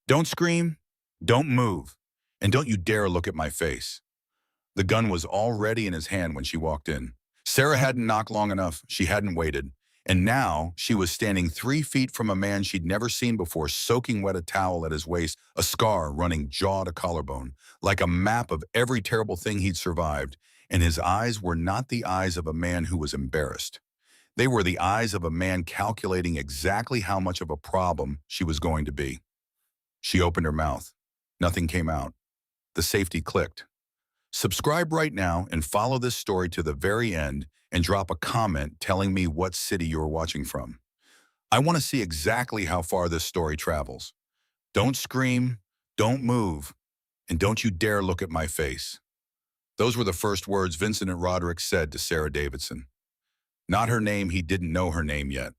Don't scream, don't move, and don't you dare look at my face. The gun was already in his hand when she walked in. Sarah hadn't knocked long enough, she hadn't waited, and now she was standing 3 feet from a man she'd never seen before, soaking wet, a towel at his waist, a scar running jaw to collarbone, like a map of every terrible thing he'd survived, and his eyes were not the eyes of a man who was embarrassed. They were the eyes of a man calculating exactly how much of a problem she was going to be. She opened her mouth. Nothing came out. The safety clicked. Subscribe right now and follow this story to the very end and drop a comment telling me what city you're watching from. I want to see exactly how far this story travels. Don't scream, don't move, and don't you dare look at my face. Those were the first words Vincent and Roderick said to Sarah Davidson. Not her name, he didn't know her name yet.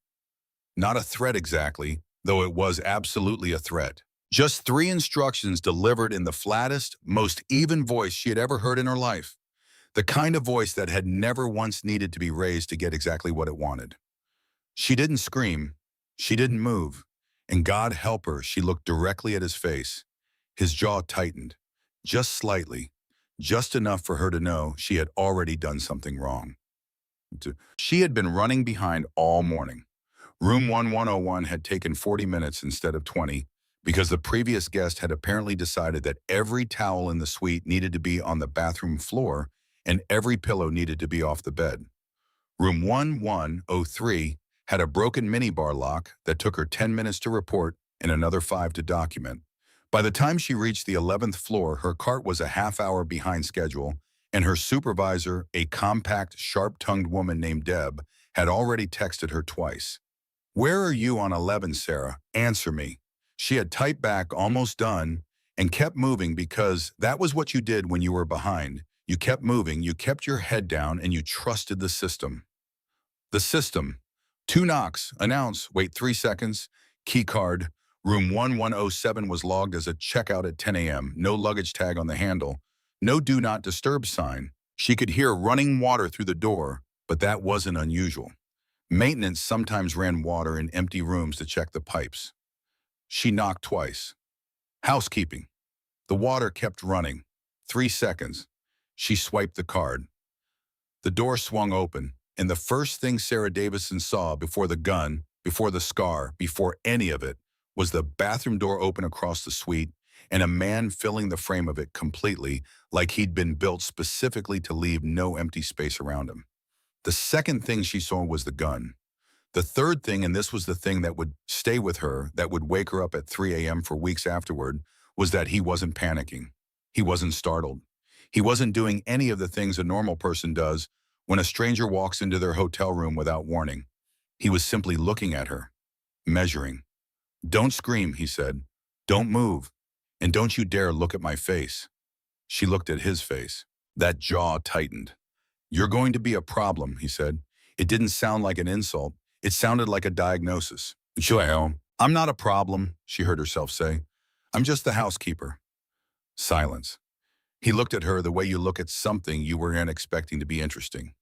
Not a threat exactly, though it was absolutely a threat. Just 3 instructions delivered in the flattest, most even voice she had ever heard in her life. The kind of voice that had never once needed to be raised to get exactly what it wanted. She didn't scream. She didn't move. And God help her, she looked directly at his face. His jaw tightened. Just slightly. Just enough for her to know she had already done something wrong. She had been running behind all morning. Room 1101 had taken 40 minutes instead of 20, because the previous guest had apparently decided that every towel in the suite needed to be on the bathroom floor and every pillow needed to be off the bed. Room 1103 had a broken minibar lock that took her 10 minutes to report and another 5 to document. By the time she reached the 11th floor, her cart was a half-hour behind schedule, and her supervisor, a compact, sharp-tongued woman named Deb, had already texted her twice. "Where are you on 11, Sarah? Answer me." She had typed back, "Almost done," and kept moving because that was what you did when you were behind. You kept moving, you kept your head down, and you trusted the system. The system. 2 knocks, announce, wait 3 seconds, key card. Room 1107 was logged as a checkout at 10 a.m., no luggage tag on the handle, no do not disturb sign. She could hear running water through the door, but that wasn't unusual. Maintenance sometimes ran water in empty rooms to check the pipes. She knocked twice. Housekeeping. The water kept running. 3 seconds. She swiped the card. The door swung open, and the first thing Sarah Davidson saw before the gun, before the scar, before any of it, was the bathroom door open across the suite and a man filling the frame of it completely, like he'd been built specifically to leave no empty space around him. The second thing she saw was the gun. The third thing, and this was the thing that would stay with her, that would wake her up at 3 a.m. for weeks afterward, was that he wasn't panicking. He wasn't startled. He wasn't doing any of the things a normal person does when a stranger walks into their hotel room without warning. He was simply looking at her, measuring. "Don't scream," he said. "Don't move. And don't you dare look at my face." She looked at his face. That jaw tightened. "You're going to be a problem," he said. It didn't sound like an insult. It sounded like a diagnosis. "I'm not a problem," she heard herself say. "I'm just the housekeeper." Silence. He looked at her the way you look at something you weren't expecting to be interesting.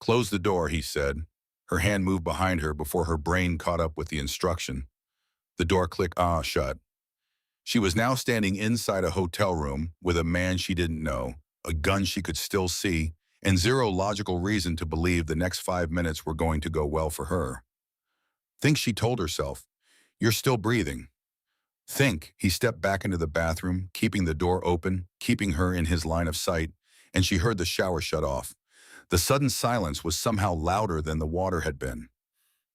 "Close the door," he said. Her hand moved behind her before her brain caught up with the instruction. The door clicked shut. She was now standing inside a hotel room with a man she didn't know, a gun she could still see, and zero logical reason to believe the next 5 minutes were going to go well for her. Think, she told herself. You're still breathing. Think. He stepped back into the bathroom, keeping the door open, keeping her in his line of sight, and she heard the shower shut off. The sudden silence was somehow louder than the water had been.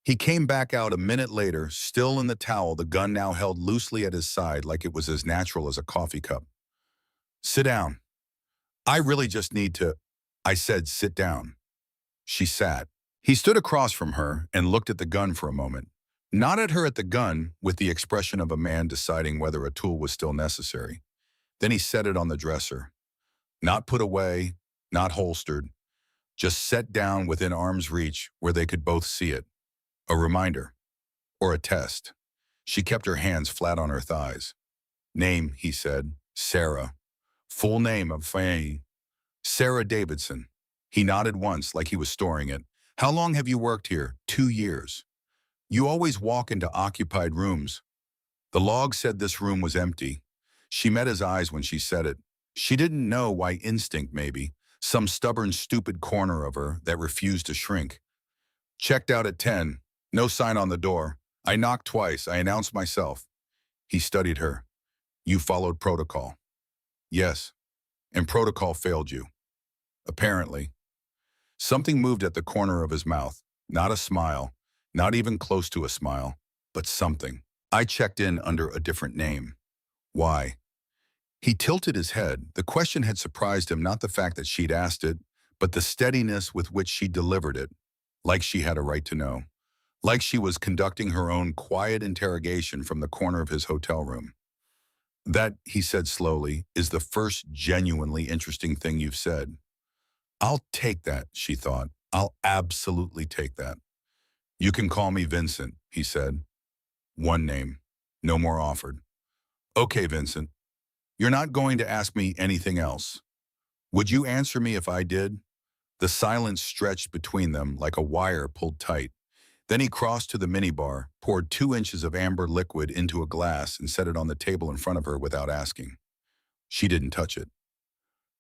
He came back out a minute later, still in the towel, the gun now held loosely at his side like it was as natural as a coffee cup. "Sit down." "I really just need to—" I said, "Sit down." She sat. He stood across from her and looked at the gun for a moment. Not at her, at the gun, with the expression of a man deciding whether a tool was still necessary. Then he set it on the dresser. Not put away, not holstered, just set down within arm's reach where they could both see it. A reminder. Or a test. She kept her hands flat on her thighs. "Name," he said. "Sarah." "Full name of Faye." "Sarah Davidson." He nodded once like he was storing it. "How long have you worked here?" 2 years. "You always walk into occupied rooms." The log said this room was empty. She met his eyes when she said it. She didn't know why, instinct maybe, some stubborn, stupid corner of her that refused to shrink. Checked out at 10. No sign on the door. I knocked twice. I announced myself. He studied her. You followed protocol. Yes. And protocol failed you. Apparently. Something moved at the corner of his mouth. Not a smile. Not even close to a smile. But something. I checked in under a different name. Why? He tilted his head. The question had surprised him, not the fact that she'd asked it, but the steadiness with which she delivered it, like she had a right to know. Like she was conducting her own quiet interrogation from the corner of his hotel room. That, he said slowly, is the first genuinely interesting thing you've said. I'll take that, she thought. I'll absolutely take that. You can call me Vincent, he said. One name. No more offered. Okay, Vincent. You're not going to ask me anything else. Would you answer me if I did? The silence stretched between them like a wire pulled tight. Then he crossed to the minibar, poured 2 inches of amber liquid into a glass and set it on the table in front of her without asking. She didn't touch it.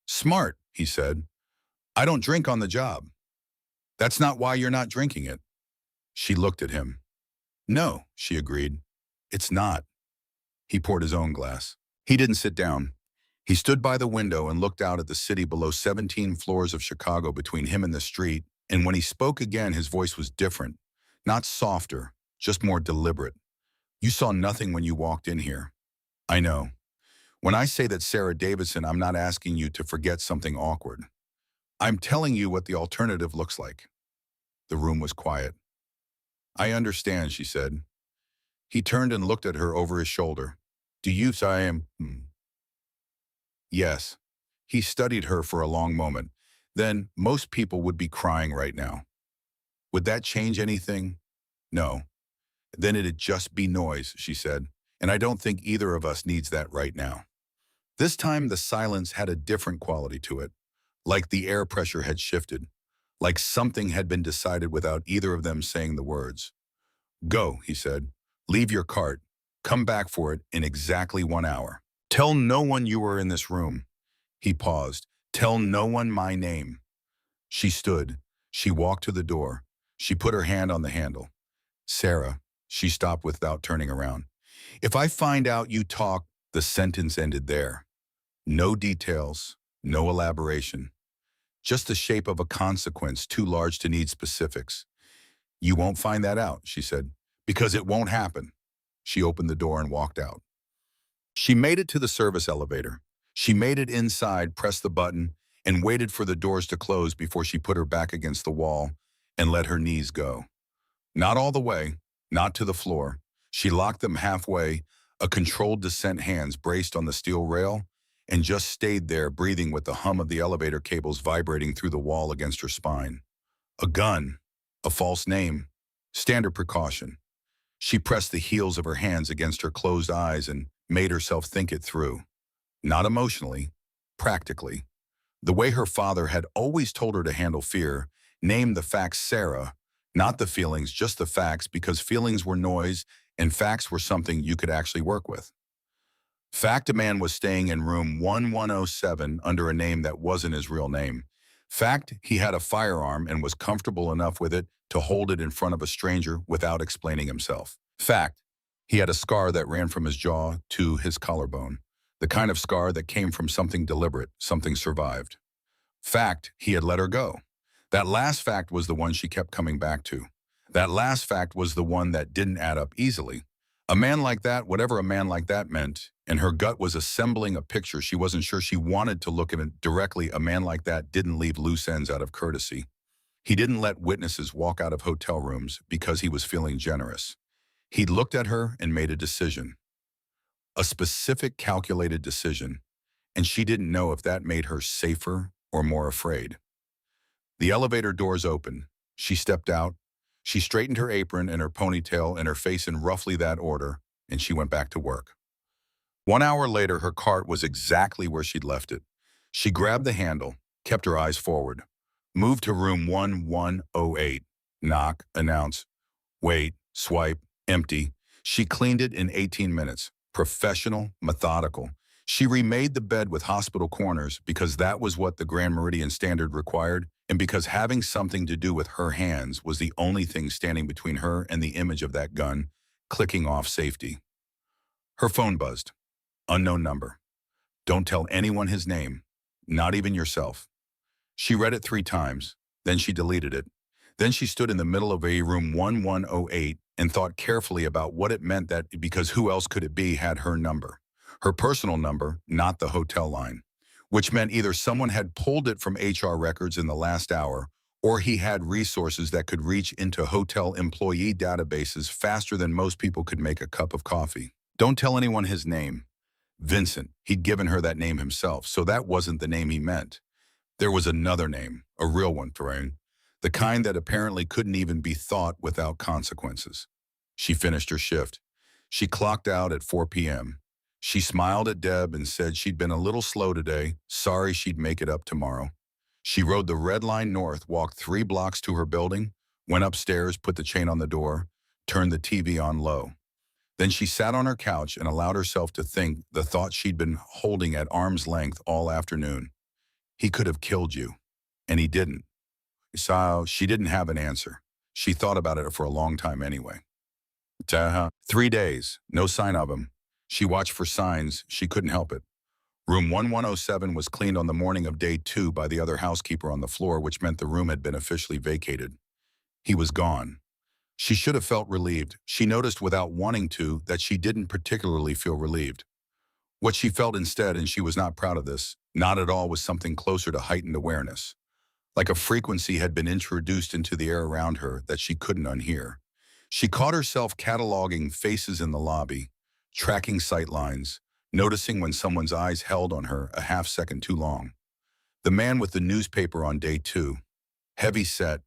Smart, he said. I don't drink on the job. That's not why you're not drinking it. She looked at him. No, she agreed. It's not. He poured his own glass. He didn't sit down. He stood by the window and looked out at the city below 17 floors of Chicago between him and the street, and when he spoke again, his voice was different. Not softer, just more deliberate. You saw nothing when you walked in here. I know. When I say that, Sarah Davidson, I'm not asking you to forget something awkward. I'm telling you what the alternative looks like. The room was quiet. I understand, she said. He turned and looked at her over his shoulder. Do you say I am? Yes. He studied her for a long moment. Then most people would be crying right now. Would that change anything? No. Then it'd just be noise, she said. And I don't think either of us needs that right now. This time the silence had a different quality to it. Like the air pressure had shifted. Like something had been decided without either of them saying the words. Go, he said. Leave your cart. Come back for it in exactly 1 hour. Tell no one you were in this room. He paused. Tell no one my name. She stood. She walked to the door. She put her hand on the handle. Sarah, she stopped without turning around. If I find out you talk, the sentence ended there. No details, no elaboration. Just the shape of a consequence too large to need specifics. You won't find that out, she said, because it won't happen. She opened the door and walked out. She made it to the service elevator. She made it inside, pressed the button, and waited for the doors to close before she put her back against the wall and let her knees go. Not all the way, not to the floor. She locked them halfway, a controlled descent, hands braced on the steel rail, and just stayed there, breathing with the hum of the elevator cables vibrating through the wall against her spine. A gun, a false name, standard precaution. She pressed the heels of her hands against her closed eyes and made herself think it through. Not emotionally, practically. The way her father had always told her to handle fear, name the facts, Sarah, not the feelings, just the facts, because feelings were noise and facts were something you could actually work with. Fact, a man was staying in room 1107 under a name that wasn't his real name. Fact, he had a firearm and was comfortable enough with it to hold it in front of a stranger without explaining himself. Fact, he had a scar that ran from his jaw to his collarbone, the kind of scar that came from something deliberate, something survived. Fact, he had let her go. That last fact was the one she kept coming back to. That last fact was the one that didn't add up easily. A man like that, whatever a man like that meant, and her gut was assembling a picture she wasn't sure she wanted to look at it directly. A man like that didn't leave loose ends out of courtesy. He didn't let witnesses walk out of hotel rooms because he was feeling generous. He looked at her and made a decision. A specific, calculated decision, and she didn't know if that made her safer or more afraid. The elevator doors opened. She stepped out. She straightened her apron and her ponytail and her face in roughly that order, and she went back to work. 1 hour later, her cart was exactly where she'd left it. She grabbed the handle, kept her eyes forward, moved to room 1108. Knock, announce, wait, swipe, empty. She cleaned it in 18 minutes. Professional, methodical. She remade the bed with hospital corners because that was what the Grand Meridian Standard required, and because having something to do with her hands was the only thing standing between her and the image of that gun, clicking off safety. Her phone buzzed. Unknown number. Don't tell anyone his name, not even yourself. She read it 3 times, then she deleted it. Then she stood in the middle of a room 1108 and thought carefully about what it meant, that because who else could it be had her number? Her personal number, not the hotel line, which meant either someone had pulled it from HR records in the last hour, or he had resources that could reach into hotel employee databases faster than most people could make a cup of coffee. Don't tell anyone his name. Vincent. He'd given her that name himself, so that wasn't the name he meant. There was another name, a real one, Thrain. The kind that apparently couldn't even be thought without consequences. She finished her shift. She clocked out at 4 p.m. She smiled at Deb and said she'd been a little slow today, sorry she'd make it up tomorrow. She rode the red line north, walked 3 blocks to her building, went upstairs, put the chain on the door, turned the TV on low. Then she sat on her couch and allowed herself to think the thought she'd been holding at arm's length all afternoon. He could have killed you, and he didn't. So she didn't have an answer. She thought about it for a long time anyway. 3 days, no sign of him. She watched for signs, she couldn't help it. Room 1107 was cleaned on the morning of day 2 by the other housekeeper on the floor, which meant the room had been officially vacated. He was gone. She should have felt relieved. She noticed without wanting to that she didn't particularly feel relieved. What she felt instead, and she was not proud of this, not at all, was something closer to heightened awareness. Like a frequency had been introduced into the air around her that she couldn't unhear. She caught herself cataloging faces in the lobby, tracking sight lines, noticing when someone's eyes held on her a half-second too long. The man with the newspaper on day 2, heavy set,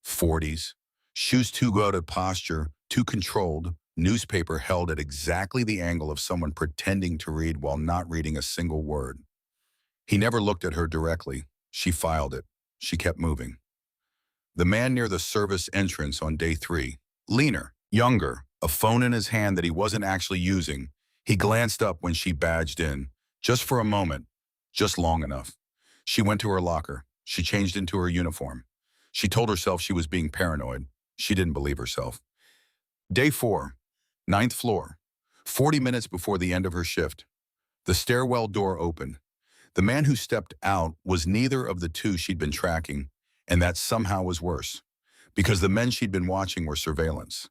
40s, shoes too out of posture, too controlled, newspaper held at exactly the angle of someone pretending to read while not reading a single word. He never looked at her directly. She filed it. She kept moving. The man near the service entrance on day 3, leaner, younger, a phone in his hand that he wasn't actually using. He glanced up when she badged in, just for a moment, just long enough. She went to her locker. She changed into her uniform. She told herself she was being paranoid. She didn't believe herself. Day 4, 9th floor, 40 minutes before the end of her shift. The stairwell door opened. The man who stepped out was neither of the 2 she'd been tracking, and that somehow was worse, because the men she'd been watching were surveillance.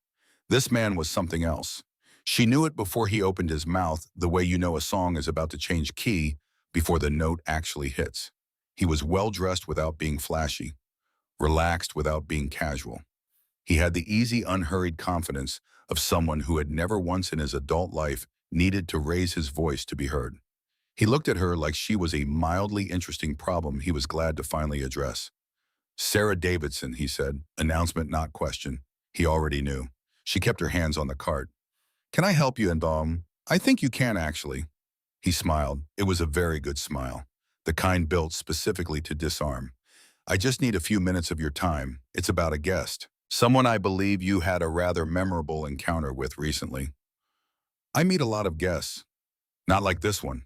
This man was something else. She knew it before he opened his mouth, the way you know a song is about to change key before the note actually hits. He was well-dressed without being flashy, relaxed without being casual. He had the easy, unhurried confidence of someone who had never once in his adult life needed to raise his voice to be heard. He looked at her like she was a mildly interesting problem he was glad to finally address. Sarah Davidson, he said, announcement not question. He already knew. She kept her hands on the cart. Can I help you, and I think you can, actually. He smiled. It was a very good smile, the kind built specifically to disarm. I just need a few minutes of your time. It's about a guest. Someone I believe you had a rather memorable encounter with recently. I meet a lot of guests. Not like this one.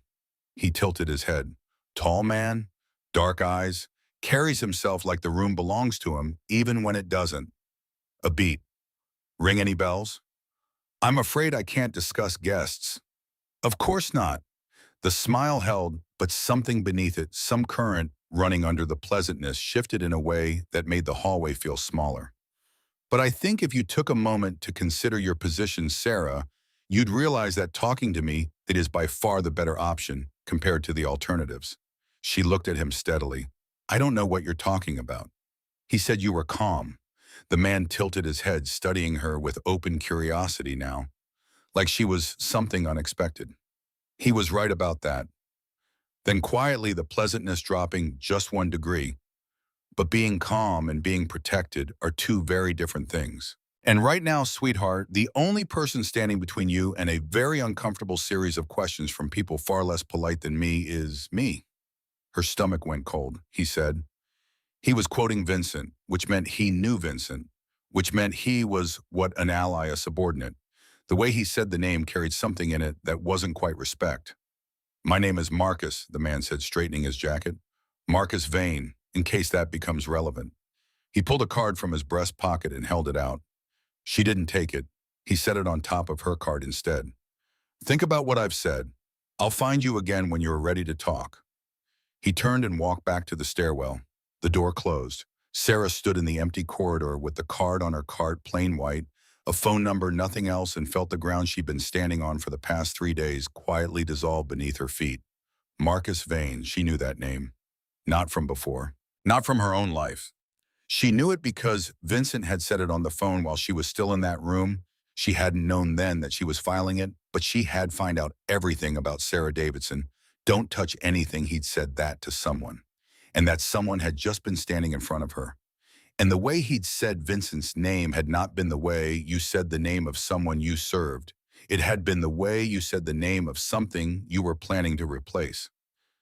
He tilted his head. Tall man, dark eyes, carries himself like the room belongs to him, even when it doesn't. A beat. Ring any bells? I'm afraid I can't discuss guests. Of course not. The smile held, but something beneath it, some current running under the pleasantness, shifted in a way that made the hallway feel smaller. But I think if you took a moment to consider your position, Sarah, you'd realize that talking to me, it is by far the better option compared to the alternatives. She looked at him steadily. I don't know what you're talking about. He said you were calm. The man tilted his head, studying her with open curiosity now, like she was something unexpected. He was right about that. Then quietly, the pleasantness dropping just 1 degree. But being calm and being protected are 2 very different things. And right now, sweetheart, the only person standing between you and a very uncomfortable series of questions from people far less polite than me is me. Her stomach went cold, he said. He was quoting Vincent, which meant he knew Vincent, which meant he was what an ally, a subordinate. The way he said the name carried something in it that wasn't quite respect. "My name is Marcus," the man said, straightening his jacket. "Marcus Vane, in case that becomes relevant." He pulled a card from his breast pocket and held it out. She didn't take it. He set it on top of her card instead. "Think about what I've said. I'll find you again when you're ready to talk." He turned and walked back to the stairwell. The door closed. Sarah stood in the empty corridor with the card on her cart, plain white, a phone number, nothing else, and felt the ground she'd been standing on for the past 3 days quietly dissolve beneath her feet. Marcus Vane, she knew that name. Not from before. Not from her own life. She knew it because Vincent had said it on the phone while she was still in that room. She hadn't known then that she was filing it, but she had found out everything about Sarah Davidson. Don't touch anything, he'd said that to someone. And that someone had just been standing in front of her. And the way he'd said Vincent's name had not been the way you said the name of someone you served. It had been the way you said the name of something you were planning to replace.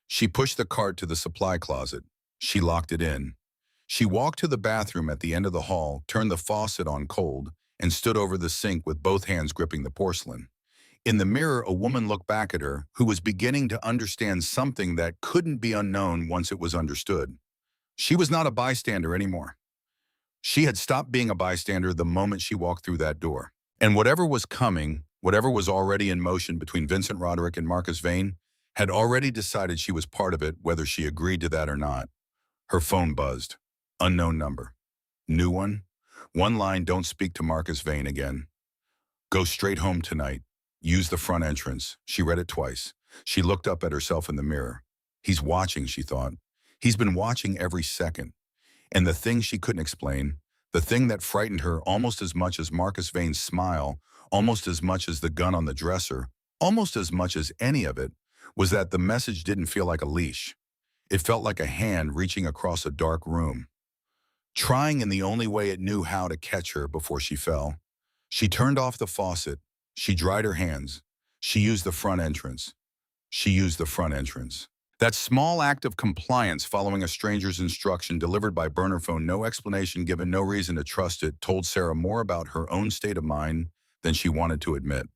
She pushed the cart to the supply closet. She locked it in. She walked to the bathroom at the end of the hall, turned the faucet on cold, and stood over the sink with both hands gripping the porcelain. In the mirror, a woman looked back at her who was beginning to understand something that couldn't be unknown once it was understood. She was not a bystander anymore. She had stopped being a bystander the moment she walked through that door. And whatever was coming, whatever was already in motion between Vincent Roderick and Marcus Vane, had already decided she was part of it, whether she agreed to that or not. Her phone buzzed. Unknown number. New one? One line, "Don't speak to Marcus Vane again. Go straight home tonight. Use the front entrance." She read it twice. She looked up at herself in the mirror. He's watching, she thought. He's been watching every second. And the thing she couldn't explain, the thing that frightened her almost as much as Marcus Vane's smile, almost as much as the gun on the dresser, almost as much as any of it, was that the message didn't feel like a leash. It felt like a hand reaching across a dark room, trying in the only way it knew how to catch her before she fell. She turned off the faucet. She dried her hands. She used the front entrance. She used the front entrance. That small act of compliance following a stranger's instruction delivered by burner phone, no explanation given, no reason to trust it, told Sarah more about her own state of mind than she wanted to admit.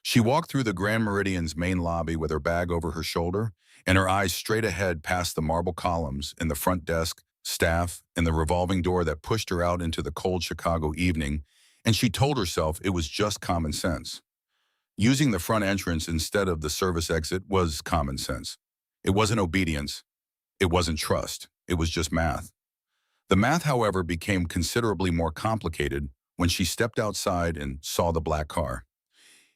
She walked through the Grand Meridian's main lobby with her bag over her shoulder and her eyes straight ahead past the marble columns and the front desk, staff, and the revolving door that pushed her out into the cold Chicago evening, and she told herself it was just common sense. Using the front entrance instead of the service exit was common sense. It wasn't obedience. It wasn't trust. It was just math. The math, however, became considerably more complicated when she stepped outside and saw the black car.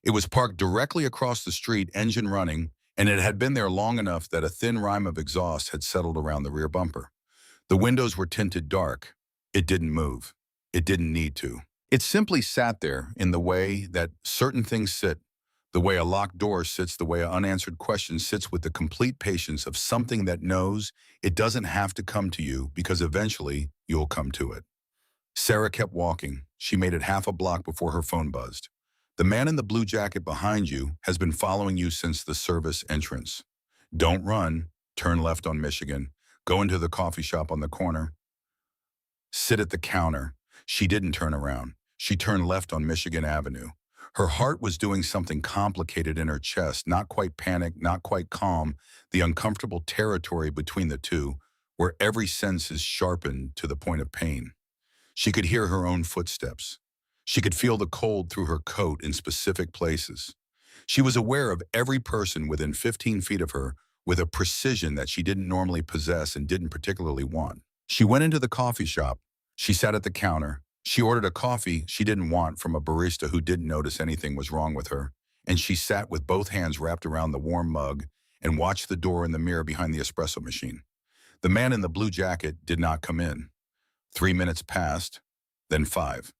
It was parked directly across the street, engine running, and it had been there long enough that a thin rime of exhaust had settled around the rear bumper. The windows were tinted dark. It didn't move. It didn't need to. It simply sat there in the way that certain things sit, the way a locked door sits, the way an unanswered question sits, with the complete patience of something that knows it doesn't have to come to you because eventually you'll come to it. Sarah kept walking. She made it half a block before her phone buzzed. "The man in the blue jacket behind you has been following you since the service entrance. Don't run. Turn left on Michigan. Go into the coffee shop on the corner. Sit at the counter." She didn't turn around. She turned left on Michigan Avenue. Her heart was doing something complicated in her chest, not quite panic, not quite calm, the uncomfortable territory between the two, where every sense is sharpened to the point of pain. She could hear her own footsteps. She could feel the cold through her coat in specific places. She was aware of every person within 15 feet of her with a precision that she didn't normally possess and didn't particularly want. She went into the coffee shop. She sat at the counter. She ordered a coffee she didn't want from a barista who didn't notice anything was wrong with her, and she sat with both hands wrapped around the warm mug and watched the door in the mirror behind the espresso machine. The man in the blue jacket did not come in. 3 minutes passed, then 5.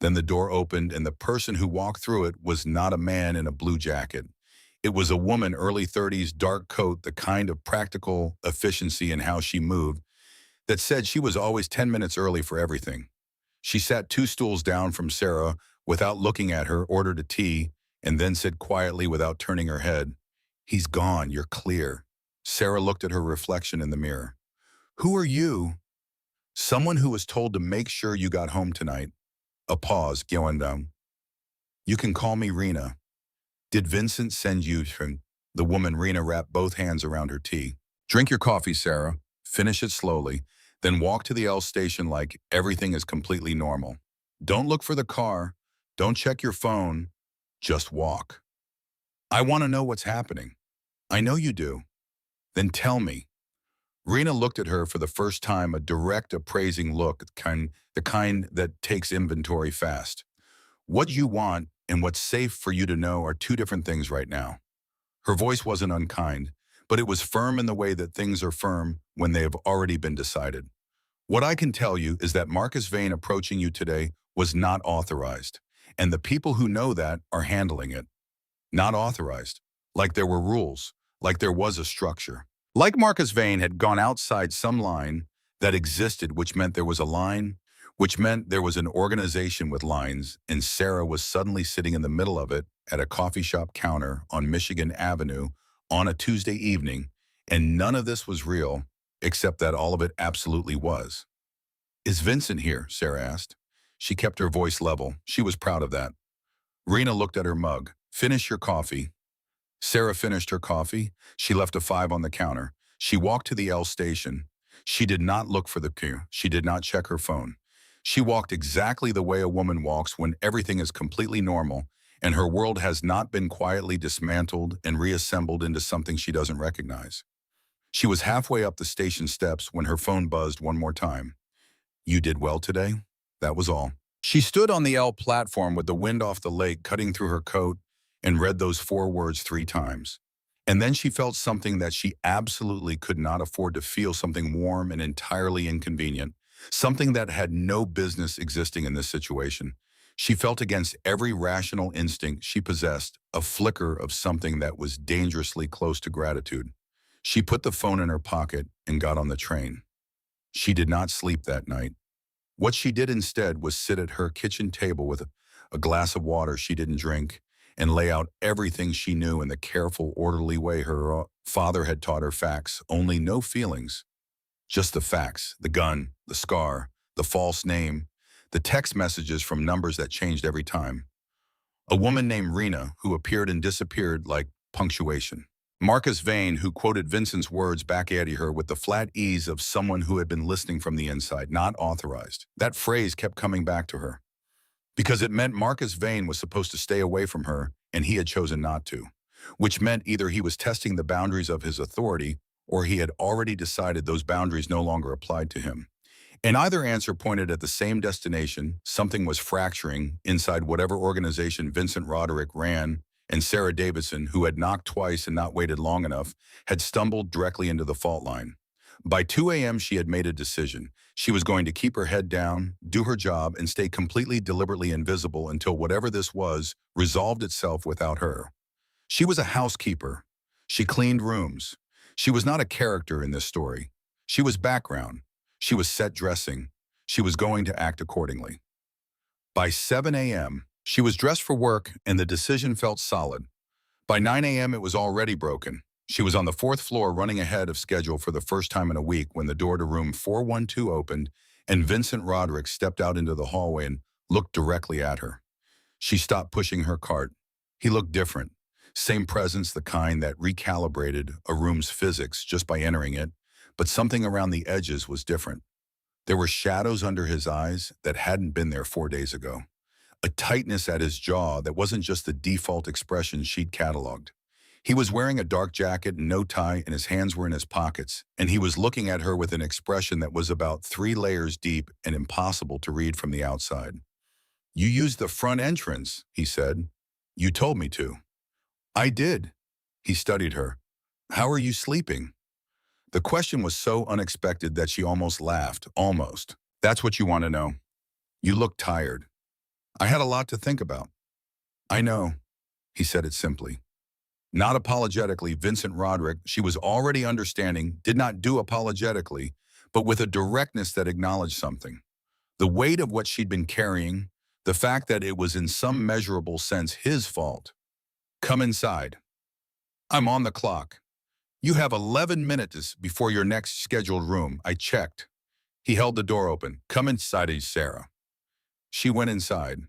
Then the door opened, and the person who walked through it was not a man in a blue jacket. It was a woman, early 30s, dark coat, the kind of practical efficiency in how she moved that said she was always 10 minutes early for everything. She sat 2 stools down from Sarah without looking at her, ordered a tea, and then said quietly without turning her head, "He's gone, you're clear." Sarah looked at her reflection in the mirror. "Who are you?" "Someone who was told to make sure you got home tonight." A pause, going down. You can call me Rena. Did Vincent send you from the woman? Rena wrapped both hands around her tea. Drink your coffee, Sarah. Finish it slowly. Then walk to the L station like everything is completely normal. Don't look for the car. Don't check your phone. Just walk. I want to know what's happening. I know you do. Then tell me. Rena looked at her for the first time, a direct, appraising look, the kind that takes inventory fast. What you want and what's safe for you to know are two different things right now. Her voice wasn't unkind, but it was firm in the way that things are firm when they have already been decided. What I can tell you is that Marcus Vane approaching you today was not authorized, and the people who know that are handling it. Not authorized, like there were rules, like there was a structure. Like Marcus Vane had gone outside some line that existed, which meant there was a line, which meant there was an organization with lines, and Sarah was suddenly sitting in the middle of it at a coffee shop counter on Michigan Avenue on a Tuesday evening, and none of this was real, except that all of it absolutely was. Is Vincent here? Sarah asked. She kept her voice level. She was proud of that. Rena looked at her mug. Finish your coffee. Sarah finished her coffee. She left a 5 on the counter. She walked to the L station. She did not look for the queue. She did not check her phone. She walked exactly the way a woman walks when everything is completely normal and her world has not been quietly dismantled and reassembled into something she doesn't recognize. She was halfway up the station steps when her phone buzzed one more time. You did well today? That was all. She stood on the L platform with the wind off the lake cutting through her coat and read those 4 words 3 times. And then she felt something that she absolutely could not afford to feel, something warm and entirely inconvenient, something that had no business existing in this situation. She felt against every rational instinct she possessed a flicker of something that was dangerously close to gratitude. She put the phone in her pocket and got on the train. She did not sleep that night. What she did instead was sit at her kitchen table with a glass of water she didn't drink and lay out everything she knew in the careful, orderly way her father had taught her. Facts, only no feelings. Just the facts, the gun, the scar, the false name, the text messages from numbers that changed every time. A woman named Rena who appeared and disappeared like punctuation. Marcus Vane, who quoted Vincent's words back at her with the flat ease of someone who had been listening from the inside, not authorized. That phrase kept coming back to her, because it meant Marcus Vane was supposed to stay away from her, and he had chosen not to, which meant either he was testing the boundaries of his authority, or he had already decided those boundaries no longer applied to him. And either answer pointed at the same destination. Something was fracturing inside whatever organization Vincent Roderick ran, and Sarah Davidson, who had knocked twice and not waited long enough, had stumbled directly into the fault line. By 2 a.m., she had made a decision. She was going to keep her head down, do her job, and stay completely deliberately invisible until whatever this was resolved itself without her. She was a housekeeper. She cleaned rooms. She was not a character in this story. She was background. She was set dressing. She was going to act accordingly. By 7 a.m., she was dressed for work, and the decision felt solid. By 9 a.m., it was already broken. She was on the 4th floor running ahead of schedule for the first time in a week when the door to room 412 opened and Vincent Roderick stepped out into the hallway and looked directly at her. She stopped pushing her cart. He looked different. Same presence, the kind that recalibrated a room's physics just by entering it, but something around the edges was different. There were shadows under his eyes that hadn't been there 4 days ago. A tightness at his jaw that wasn't just the default expression she'd cataloged. He was wearing a dark jacket and no tie, and his hands were in his pockets, and he was looking at her with an expression that was about 3 layers deep and impossible to read from the outside. You used the front entrance, he said. You told me to. I did. He studied her. How are you sleeping? The question was so unexpected that she almost laughed. Almost. That's what you want to know. You look tired. I had a lot to think about. I know. He said it simply. Not apologetically, Vincent Roderick, she was already understanding, did not do apologetically, but with a directness that acknowledged something. The weight of what she'd been carrying, the fact that it was in some measurable sense his fault. Come inside. I'm on the clock. You have 11 minutes before your next scheduled room. I checked. He held the door open. Come inside, Sarah. She went inside.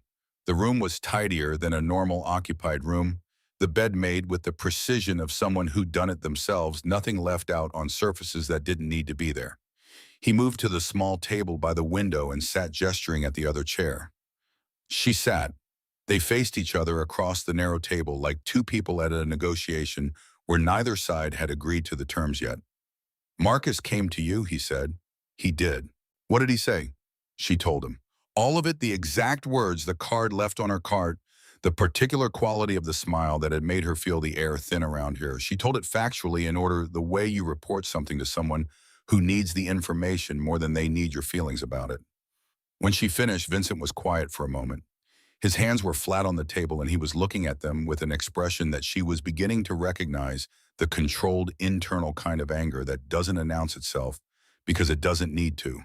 The room was tidier than a normal occupied room, the bed made with the precision of someone who'd done it themselves, nothing left out on surfaces that didn't need to be there. He moved to the small table by the window and sat gesturing at the other chair. She sat. They faced each other across the narrow table like two people at a negotiation where neither side had agreed to the terms yet. Marcus came to you, he said. He did. What did he say? She told him. All of it, the exact words the card left on her card, the particular quality of the smile that had made her feel the air thin around here. She told it factually in order the way you report something to someone who needs the information more than they need your feelings about it. When she finished, Vincent was quiet for a moment. His hands were flat on the table and he was looking at them with an expression that she was beginning to recognize, the controlled internal kind of anger that doesn't announce itself because it doesn't need to.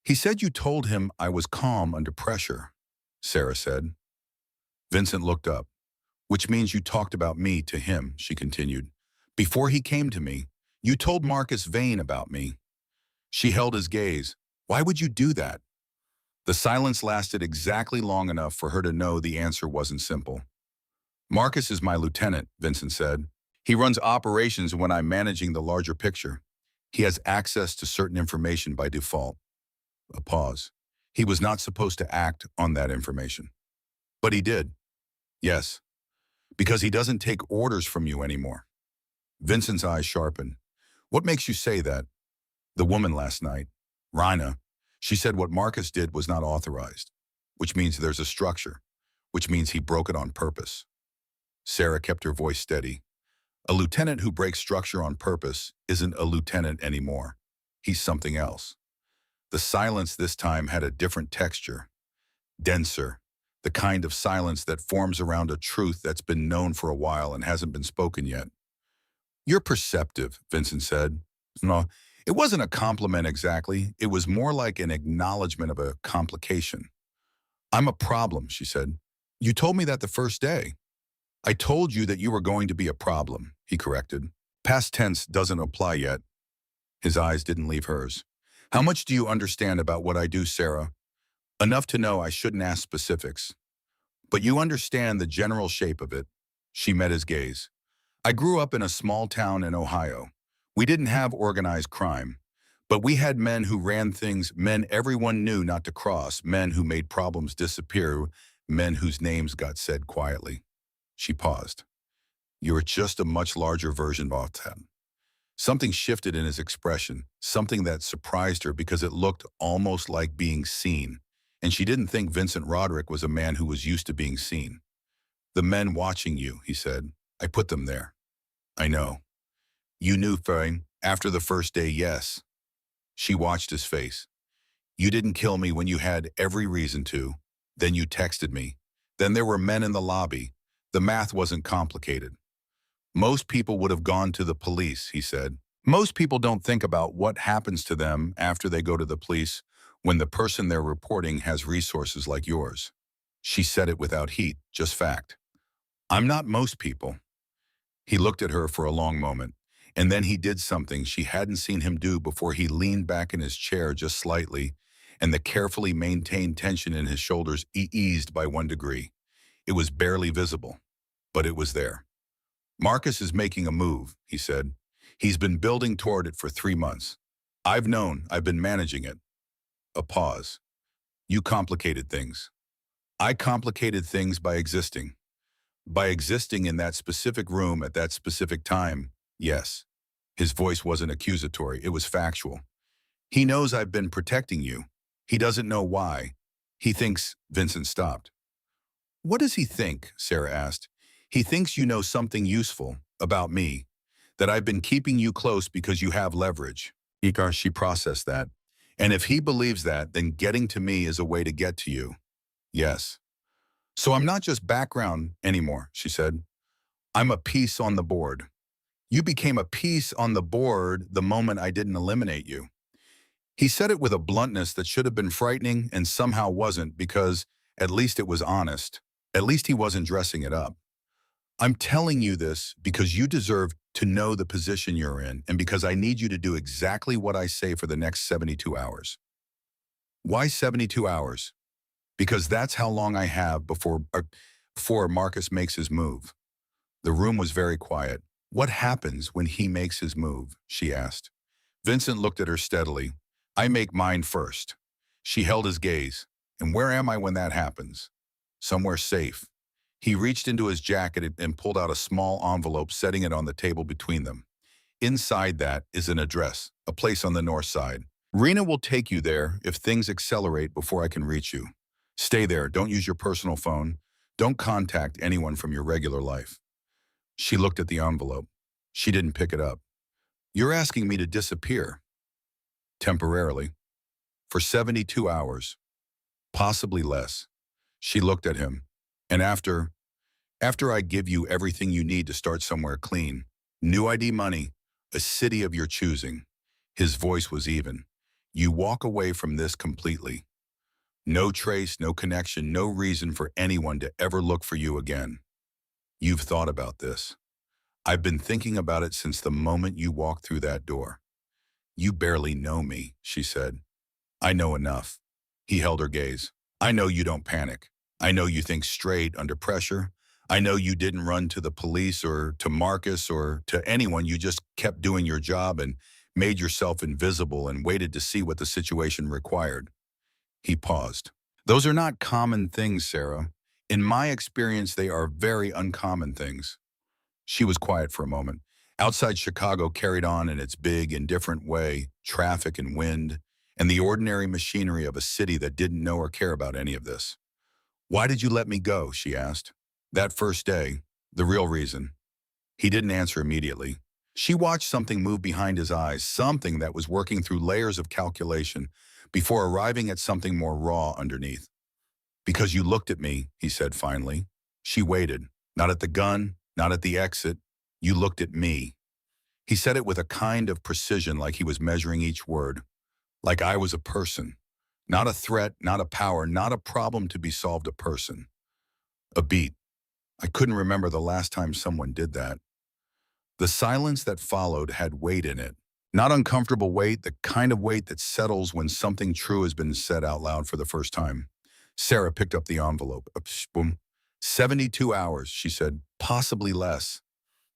He said you told him I was calm under pressure, Sarah said. Vincent looked up. Which means you talked about me to him, she continued. Before he came to me, you told Marcus Vane about me. She held his gaze. Why would you do that? The silence lasted exactly long enough for her to know the answer wasn't simple. Marcus is my lieutenant, Vincent said. He runs operations when I'm managing the larger picture. He has access to certain information by default. A pause. He was not supposed to act on that information. But he did. Yes. Because he doesn't take orders from you anymore. Vincent's eyes sharpened. What makes you say that? The woman last night, Rhina, she said what Marcus did was not authorized, which means there's a structure, which means he broke it on purpose. Sarah kept her voice steady. A lieutenant who breaks structure on purpose isn't a lieutenant anymore. He's something else. The silence this time had a different texture, denser, the kind of silence that forms around a truth that's been known for a while and hasn't been spoken yet. You're perceptive, Vincent said. No, it wasn't a compliment exactly. It was more like an acknowledgement of a complication. I'm a problem, she said. You told me that the first day. I told you that you were going to be a problem, he corrected. Past tense doesn't apply yet. His eyes didn't leave hers. How much do you understand about what I do, Sarah? Enough to know I shouldn't ask specifics. But you understand the general shape of it. She met his gaze. I grew up in a small town in Ohio. We didn't have organized crime, but we had men who ran things, men everyone knew not to cross, men who made problems disappear, men whose names got said quietly. She paused. You're just a much larger version of that. Something shifted in his expression, something that surprised her because it looked almost like being seen, and she didn't think Vincent Roderick was a man who was used to being seen. The men watching you, he said. I put them there. I know. You knew, Fern, after the first day, yes. She watched his face. You didn't kill me when you had every reason to. Then you texted me. Then there were men in the lobby. The math wasn't complicated. Most people would have gone to the police, he said. Most people don't think about what happens to them after they go to the police when the person they're reporting has resources like yours. She said it without heat, just fact. I'm not most people. He looked at her for a long moment, and then he did something she hadn't seen him do before. He leaned back in his chair just slightly, and the carefully maintained tension in his shoulders eased by 1 degree. It was barely visible, but it was there. Marcus is making a move, he said. He's been building toward it for 3 months. I've been managing it. A pause. You complicated things. I complicated things by existing. By existing in that specific room at that specific time, yes. His voice wasn't accusatory, it was factual. He knows I've been protecting you. He doesn't know why. He thinks, Vincent stopped. What does he think? Sarah asked. He thinks you know something useful about me, that I've been keeping you close because you have leverage. Ikar, she processed that. And if he believes that, then getting to me is a way to get to you. Yes. So I'm not just background anymore, she said. I'm a piece on the board. You became a piece on the board the moment I didn't eliminate you. He said it with a bluntness that should have been frightening and somehow wasn't, because at least it was honest. At least he wasn't dressing it up. I'm telling you this because you deserve to know the position you're in and because I need you to do exactly what I say for the next 72 hours. Why 72 hours? Because that's how long I have before Marcus makes his move. The room was very quiet. What happens when he makes his move? She asked. Vincent looked at her steadily. I make mine first. She held his gaze. And where am I when that happens? Somewhere safe. He reached into his jacket and pulled out a small envelope, setting it on the table between them. Inside that is an address, a place on the north side. Rena will take you there if things accelerate before I can reach you. Stay there. Don't use your personal phone. Don't contact anyone from your regular life. She looked at the envelope. She didn't pick it up. You're asking me to disappear. Temporarily. For 72 hours. Possibly less. She looked at him. And after I give you everything you need to start somewhere clean, new ID money, a city of your choosing. His voice was even. You walk away from this completely. No trace, no connection, no reason for anyone to ever look for you again. You've thought about this. I've been thinking about it since the moment you walked through that door. You barely know me, she said. I know enough. He held her gaze. I know you don't panic. I know you think straight under pressure. I know you didn't run to the police or to Marcus or to anyone. You just kept doing your job and made yourself invisible and waited to see what the situation required. He paused. Those are not common things, Sarah. In my experience, they are very uncommon things. She was quiet for a moment. Outside Chicago carried on in its big, indifferent way, traffic and wind, and the ordinary machinery of a city that didn't know or care about any of this. Why did you let me go? She asked. That first day, the real reason. He didn't answer immediately. She watched something move behind his eyes, something that was working through layers of calculation before arriving at something more raw underneath. Because you looked at me, he said finally. She waited, not at the gun, not at the exit. You looked at me. He said it with a kind of precision, like he was measuring each word. Like I was a person. Not a threat, not a power, not a problem to be solved, a person. A beat. I couldn't remember the last time someone did that. The silence that followed had weight in it. Not uncomfortable weight, the kind of weight that settles when something true has been said out loud for the first time. Sarah picked up the envelope. Boom. 72 hours, she said, possibly less.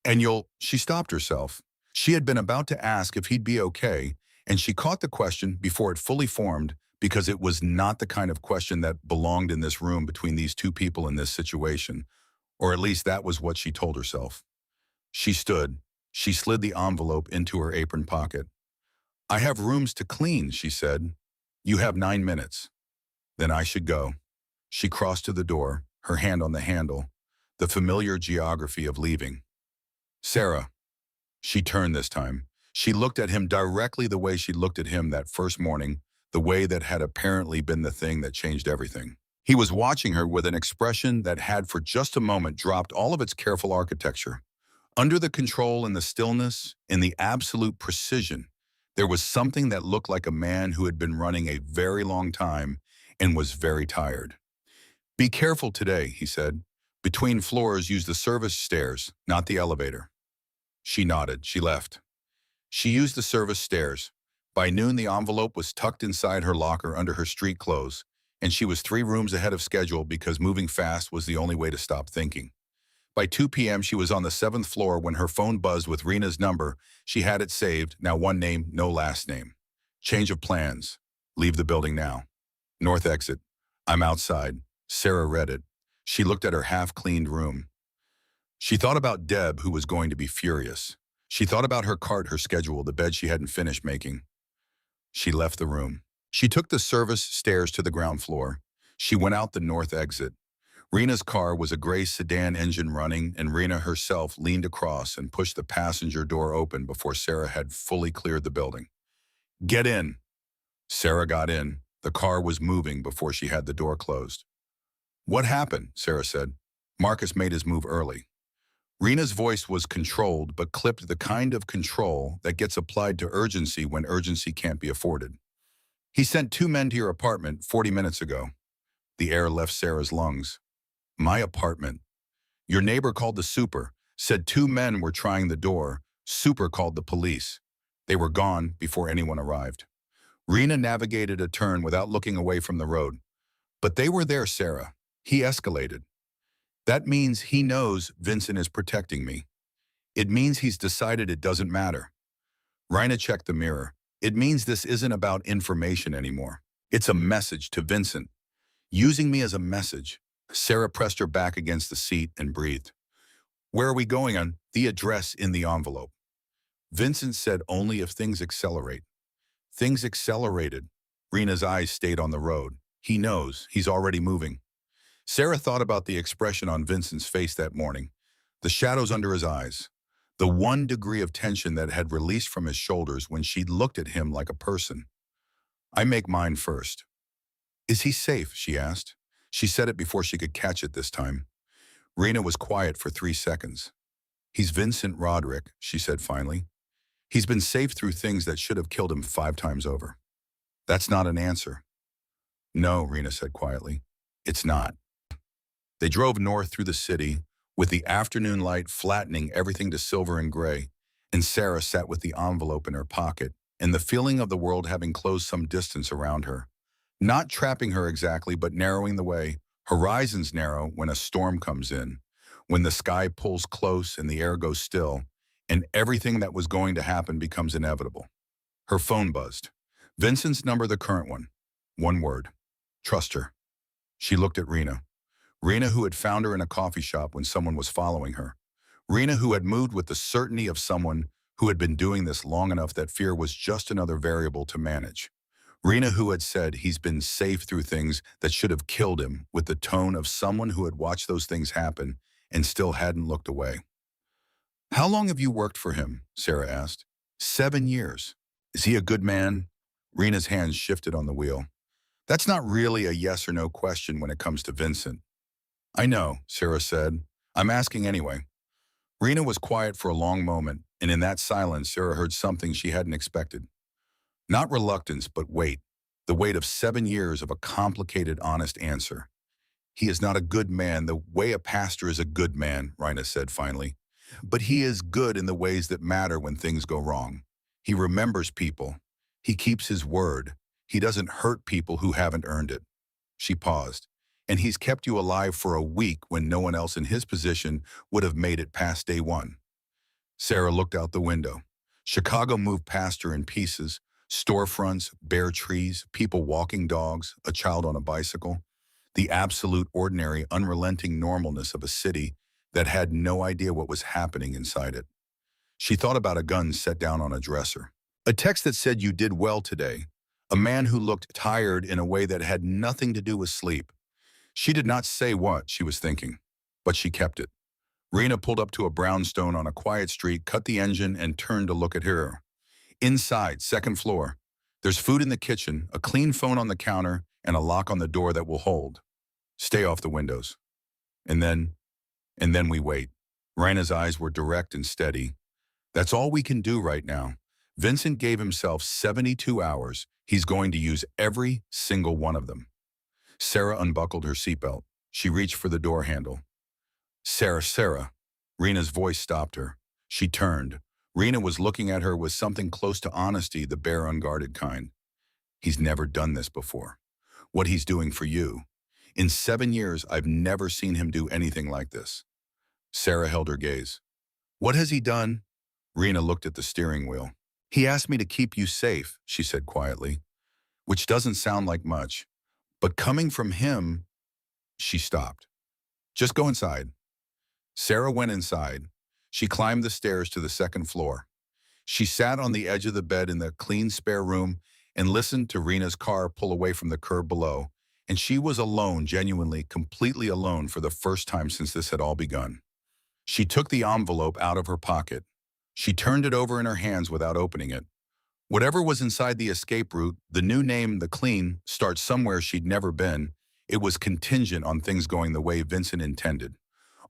And she stopped herself. She had been about to ask if he'd be okay, and she caught the question before it fully formed because it was not the kind of question that belonged in this room between these two people in this situation, or at least that was what she told herself. She stood. She slid the envelope into her apron pocket. I have rooms to clean, she said. You have 9 minutes. Then I should go. She crossed to the door, her hand on the handle, the familiar geography of leaving. Sarah. She turned this time. She looked at him directly the way she looked at him that first morning, the way that had apparently been the thing that changed everything. He was watching her with an expression that had for just a moment dropped all of its careful architecture. Under the control and the stillness, in the absolute precision, there was something that looked like a man who had been running a very long time and was very tired. Be careful today, he said. Between floors, use the service stairs, not the elevator. She nodded. She left. She used the service stairs. By noon, the envelope was tucked inside her locker under her street clothes, and she was 3 rooms ahead of schedule because moving fast was the only way to stop thinking. By 2 p.m., she was on the 7th floor when her phone buzzed with Rena's number. She had it saved, now one name, no last name. Change of plans. Leave the building now. North exit. I'm outside. Sarah read it. She looked at her half-cleaned room. She thought about Deb, who was going to be furious. She thought about her cart, her schedule, the bed she hadn't finished making. She left the room. She took the service stairs to the ground floor. She went out the north exit. Rena's car was a gray sedan engine running, and Rena herself leaned across and pushed the passenger door open before Sarah had fully cleared the building. Get in. Sarah got in. The car was moving before she had the door closed. What happened? Sarah said. Marcus made his move early. Rena's voice was controlled, but clipped, the kind of control that gets applied to urgency when urgency can't be afforded. He sent 2 men to your apartment 40 minutes ago. The air left Sarah's lungs. My apartment. Your neighbor called the super, said 2 men were trying the door. Super called the police. They were gone before anyone arrived. Rena navigated a turn without looking away from the road. But they were there, Sarah. He escalated. That means he knows Vincent is protecting me. It means he's decided it doesn't matter. Rina checked the mirror. It means this isn't about information anymore. It's a message to Vincent. Using me as a message. Sarah pressed her back against the seat and breathed. Where are we going on? The address in the envelope. Vincent said only if things accelerate. Things accelerated. Rina's eyes stayed on the road. He knows. He's already moving. Sarah thought about the expression on Vincent's face that morning, the shadows under his eyes, the 1 degree of tension that had released from his shoulders when she looked at him like a person. I make mine first. Is he safe? She asked. She said it before she could catch it this time. Rina was quiet for 3 seconds. He's Vincent Roderick, she said finally. He's been safe through things that should have killed him 5 times over. That's not an answer. No, Rina said quietly. It's not. They drove north through the city, with the afternoon light flattening everything to silver and gray, and Sarah sat with the envelope in her pocket and the feeling of the world having closed some distance around her. Not trapping her exactly, but narrowing the way. Horizons narrow when a storm comes in, when the sky pulls close and the air goes still, and everything that was going to happen becomes inevitable. Her phone buzzed. Vincent's number, the current one. 1 word. Trust her. She looked at Rina. Rina, who had found her in a coffee shop when someone was following her. Rina, who had moved with the certainty of someone who had been doing this long enough that fear was just another variable to manage. Rina, who had said he's been safe through things that should have killed him, with the tone of someone who had watched those things happen and still hadn't looked away. How long have you worked for him? Sarah asked. 7 years. Is he a good man? Rina's hands shifted on the wheel. That's not really a yes or no question when it comes to Vincent. I know, Sarah said. I'm asking anyway. Rina was quiet for a long moment, and in that silence, Sarah heard something she hadn't expected. Not reluctance, but weight. The weight of 7 years of a complicated, honest answer. He is not a good man the way a pastor is a good man, Rina said finally. But he is good in the ways that matter when things go wrong. He remembers people. He keeps his word. He doesn't hurt people who haven't earned it. She paused. And he's kept you alive for a week when no one else in his position would have made it past day 1. Sarah looked out the window. Chicago moved past her in pieces. Storefronts, bare trees, people walking dogs, a child on a bicycle. The absolute ordinary, unrelenting normalness of a city that had no idea what was happening inside it. She thought about a gun set down on a dresser. A text that said you did well today. A man who looked tired in a way that had nothing to do with sleep. She did not say what she was thinking, but she kept it. Rina pulled up to a brownstone on a quiet street, cut the engine, and turned to look at her. Inside, 2nd floor. There's food in the kitchen, a clean phone on the counter, and a lock on the door that will hold. Stay off the windows. And then we wait. Rina's eyes were direct and steady. That's all we can do right now. Vincent gave himself 72 hours. He's going to use every single one of them. Sarah unbuckled her seatbelt. She reached for the door handle. Sarah. Rina's voice stopped her. She turned. Rina was looking at her with something close to honesty, the bare, unguarded kind. He's never done this before. What he's doing for you. In 7 years, I've never seen him do anything like this. Sarah held her gaze. What has he done? Rina looked at the steering wheel. He asked me to keep you safe, she said quietly, which doesn't sound like much. But coming from him, she stopped. Just go inside. Sarah went inside. She climbed the stairs to the 2nd floor. She sat on the edge of the bed in the clean spare room and listened to Rina's car pull away from the curb below, and she was alone, genuinely, completely alone for the first time since this had all begun. She took the envelope out of her pocket. She turned it over in her hands without opening it. Whatever was inside the escape route, the new name, the Clean, starts somewhere she'd never been. It was contingent on things going the way Vincent intended.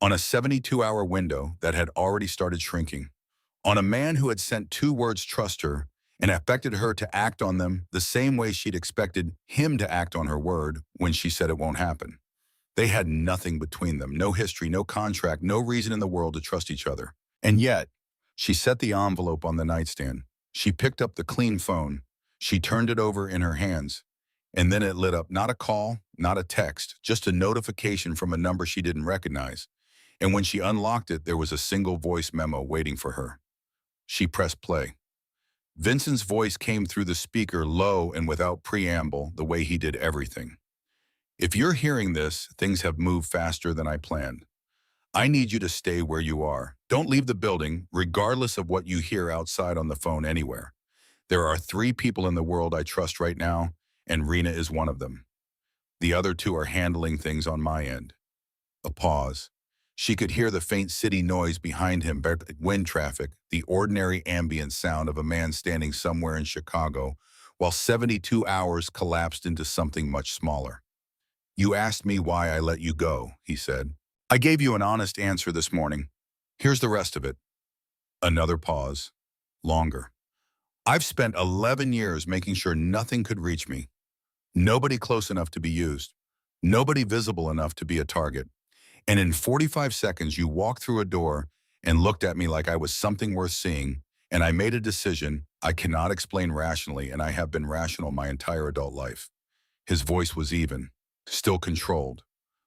On a 72-hour window that had already started shrinking. On a man who had sent 2 words, trust her, and expected her to act on them the same way she'd expected him to act on her word when she said it won't happen. They had nothing between them, no history, no contract, no reason in the world to trust each other. And yet, she set the envelope on the nightstand. She picked up the Clean phone. She turned it over in her hands. And then it lit up, not a call, not a text, just a notification from a number she didn't recognize. And when she unlocked it, there was a single voice memo waiting for her. She pressed play. Vincent's voice came through the speaker low and without preamble, the way he did everything. If you're hearing this, things have moved faster than I planned. I need you to stay where you are. Don't leave the building, regardless of what you hear outside on the phone anywhere. There are 3 people in the world I trust right now, and Rena is one of them. The other 2 are handling things on my end. A pause. She could hear the faint city noise behind him, wind traffic, the ordinary ambient sound of a man standing somewhere in Chicago, while 72 hours collapsed into something much smaller. You asked me why I let you go, he said. I gave you an honest answer this morning. Here's the rest of it. Another pause. Longer. I've spent 11 years making sure nothing could reach me. Nobody close enough to be used. Nobody visible enough to be a target. And in 45 seconds, you walked through a door and looked at me like I was something worth seeing, and I made a decision I cannot explain rationally, and I have been rational my entire adult life. His voice was even, still controlled,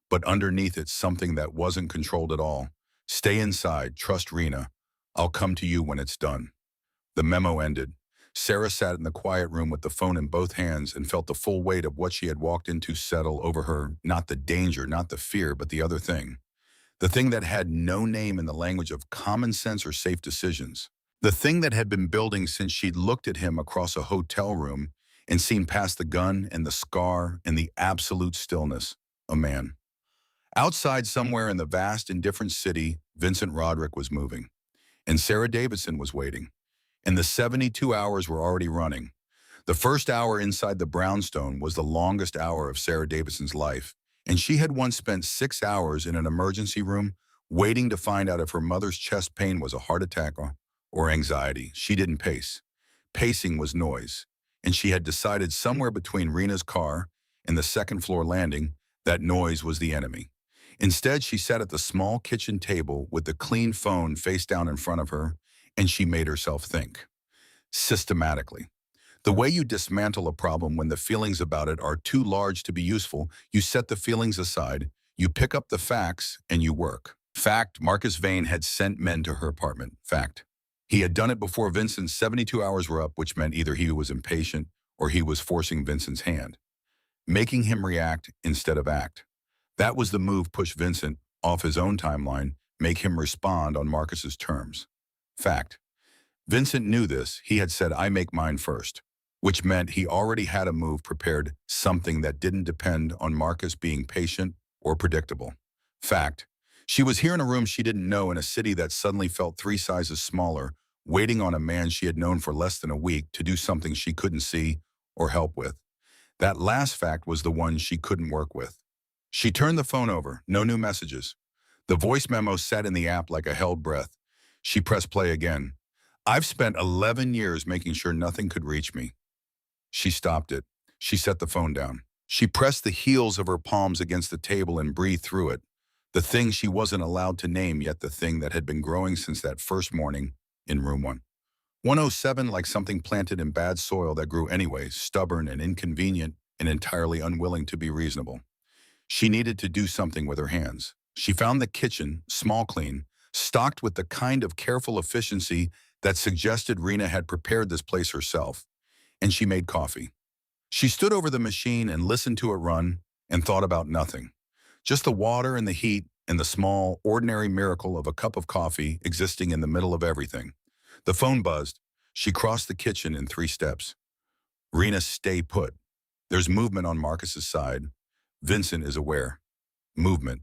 but underneath it something that wasn't controlled at all. Stay inside, trust Rena. I'll come to you when it's done. The memo ended. Sarah sat in the quiet room with the phone in both hands and felt the full weight of what she had walked into settle over her, not the danger, not the fear, but the other thing. The thing that had no name in the language of common sense or safe decisions. The thing that had been building since she'd looked at him across a hotel room and seen past the gun and the scar and the absolute stillness. A man. Outside somewhere in the vast, indifferent city, Vincent Roderick was moving. And Sarah Davidson was waiting. And the 72 hours were already running. The first hour inside the brownstone was the longest hour of Sarah Davidson's life, and she had once spent 6 hours in an emergency room waiting to find out if her mother's chest pain was a heart attack or anxiety. She didn't pace. Pacing was noise, and she had decided somewhere between Rena's car and the second-floor landing that noise was the enemy. Instead, she sat at the small kitchen table with the clean phone face down in front of her, and she made herself think. Systematically. The way you dismantle a problem when the feelings about it are too large to be useful, you set the feelings aside, you pick up the facts, and you work. Fact, Marcus Vane had sent men to her apartment. Fact. He had done it before Vincent's 72 hours were up, which meant either he was impatient or he was forcing Vincent's hand. Making him react instead of act. That was the move push Vincent off his own timeline, make him respond on Marcus's terms. Fact. Vincent knew this. He had said, I make mine first, which meant he already had a move prepared, something that didn't depend on Marcus being patient or predictable. Fact. She was here in a room she didn't know in a city that suddenly felt 3 sizes smaller, waiting on a man she had known for less than a week to do something she couldn't see or help with. That last fact was the one she couldn't work with. She turned the phone over, no new messages. The voice memo sat in the app like a held breath. She pressed play again. I've spent 11 years making sure nothing could reach me. She stopped it. She set the phone down. She pressed the heels of her palms against the table and breathed through it. The thing she wasn't allowed to name, yet the thing that had been growing since that first morning in room 107, like something planted in bad soil that grew anyway, stubborn and inconvenient and entirely unwilling to be reasonable. She needed to do something with her hands. She found the kitchen, small clean, stocked with the kind of careful efficiency that suggested Rena had prepared this place herself, and she made coffee. She stood over the machine and listened to it run and thought about nothing. Just the water and the heat and the small, ordinary miracle of a cup of coffee existing in the middle of everything. The phone buzzed. She crossed the kitchen in 3 steps. Rena, stay put. There's movement on Marcus's side. Vincent is aware. Movement.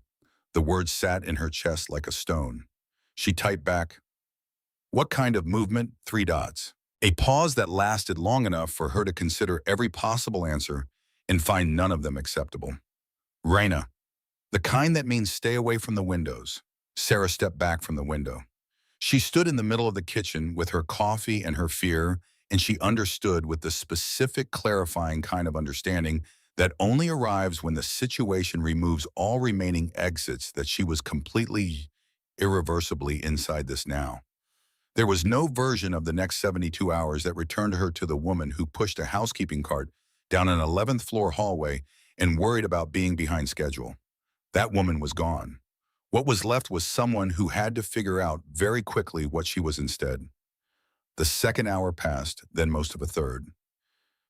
The word sat in her chest like a stone. She typed back, what kind of movement? 3 dots. A pause that lasted long enough for her to consider every possible answer and find none of them acceptable. Rena. The kind that means stay away from the windows. Sarah stepped back from the window. She stood in the middle of the kitchen with her coffee and her fear, and she understood with the specific clarifying kind of understanding that only arrives when the situation removes all remaining exits, that she was completely, irreversibly inside this now. There was no version of the next 72 hours that returned her to the woman who pushed a housekeeping cart down an 11th floor hallway and worried about being behind schedule. That woman was gone. What was left was someone who had to figure out very quickly what she was instead. The second hour passed, then most of a third.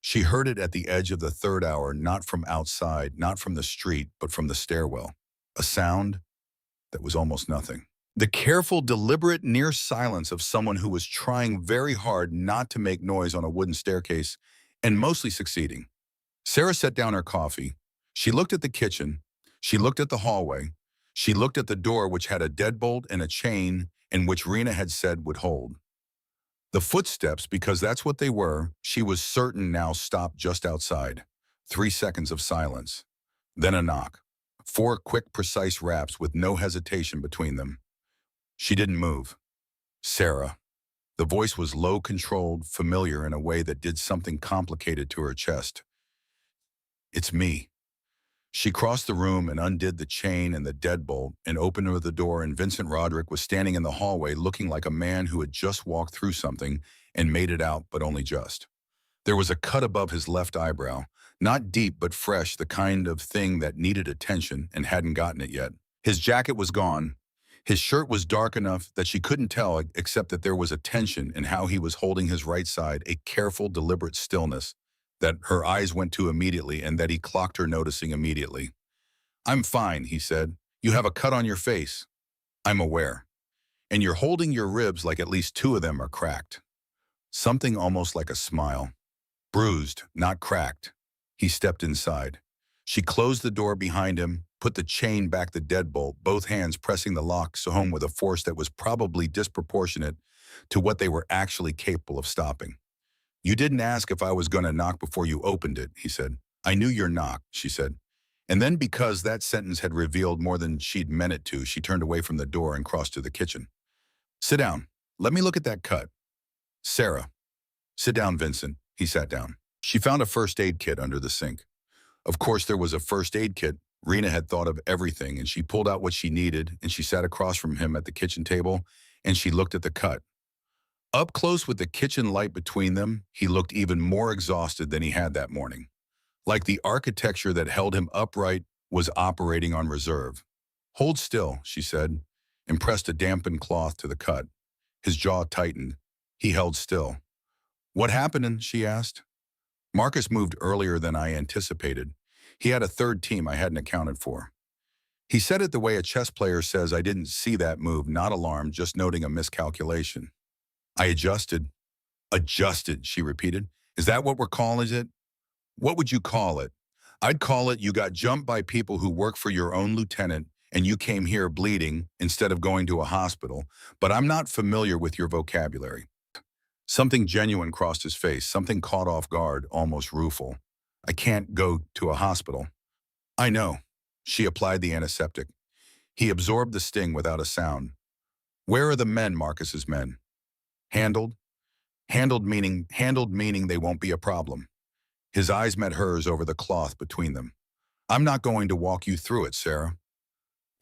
She heard it at the edge of the third hour, not from outside, not from the street, but from the stairwell. A sound that was almost nothing. The careful, deliberate, near silence of someone who was trying very hard not to make noise on a wooden staircase, and mostly succeeding. Sarah set down her coffee. She looked at the kitchen. She looked at the hallway. She looked at the door, which had a deadbolt and a chain, and which Rena had said would hold. The footsteps, because that's what they were, she was certain now stopped just outside. 3 seconds of silence. Then a knock. 4 quick, precise raps with no hesitation between them. She didn't move. Sarah. The voice was low, controlled, familiar in a way that did something complicated to her chest. It's me. She crossed the room and undid the chain and the deadbolt and opened the door, and Vincent Roderick was standing in the hallway looking like a man who had just walked through something and made it out, but only just. There was a cut above his left eyebrow, not deep but fresh, the kind of thing that needed attention and hadn't gotten it yet. His jacket was gone. His shirt was dark enough that she couldn't tell, except that there was a tension in how he was holding his right side, a careful, deliberate stillness that her eyes went to immediately and that he clocked her noticing immediately. "I'm fine," he said. "You have a cut on your face." "I'm aware. And you're holding your ribs like at least 2 of them are cracked." Something almost like a smile. "Bruised, not cracked." He stepped inside. She closed the door behind him, put the chain back the deadbolt, both hands pressing the locks home with a force that was probably disproportionate to what they were actually capable of stopping. "You didn't ask if I was going to knock before you opened it," he said. "I knew your knock," she said. And then, because that sentence had revealed more than she'd meant it to, she turned away from the door and crossed to the kitchen. "Sit down. Let me look at that cut." "Sarah." "Sit down, Vincent." He sat down. She found a first aid kit under the sink. Of course there was a first aid kit. Rena had thought of everything, and she pulled out what she needed, and she sat across from him at the kitchen table, and she looked at the cut. Up close with the kitchen light between them, he looked even more exhausted than he had that morning. Like the architecture that held him upright was operating on reserve. "Hold still," she said, and pressed a dampened cloth to the cut. His jaw tightened. He held still. "What happened?" she asked. "Marcus moved earlier than I anticipated. He had a third team I hadn't accounted for." He said it the way a chess player says, "I didn't see that move, not alarmed, just noting a miscalculation." "I adjusted." "Adjusted," she repeated. "Is that what we're calling it?" "What would you call it?" "I'd call it you got jumped by people who work for your own lieutenant and you came here bleeding instead of going to a hospital, but I'm not familiar with your vocabulary." Something genuine crossed his face, something caught off guard, almost rueful. "I can't go to a hospital." "I know." She applied the antiseptic. He absorbed the sting without a sound. "Where are the men, Marcus's men?" "Handled." Handled meaning they won't be a problem. His eyes met hers over the cloth between them. "I'm not going to walk you through it, Sarah."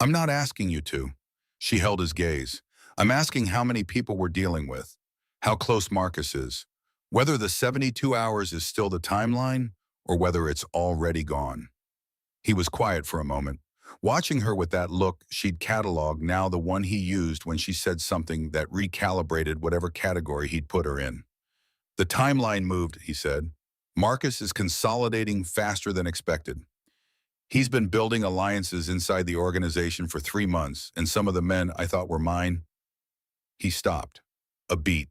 "I'm not asking you to." She held his gaze. "I'm asking how many people we're dealing with, how close Marcus is, whether the 72 hours is still the timeline or whether it's already gone." He was quiet for a moment. Watching her with that look she'd cataloged, now the one he used when she said something that recalibrated whatever category he'd put her in. "The timeline moved," he said. "Marcus is consolidating faster than expected. He's been building alliances inside the organization for 3 months, and some of the men I thought were mine." He stopped. A beat.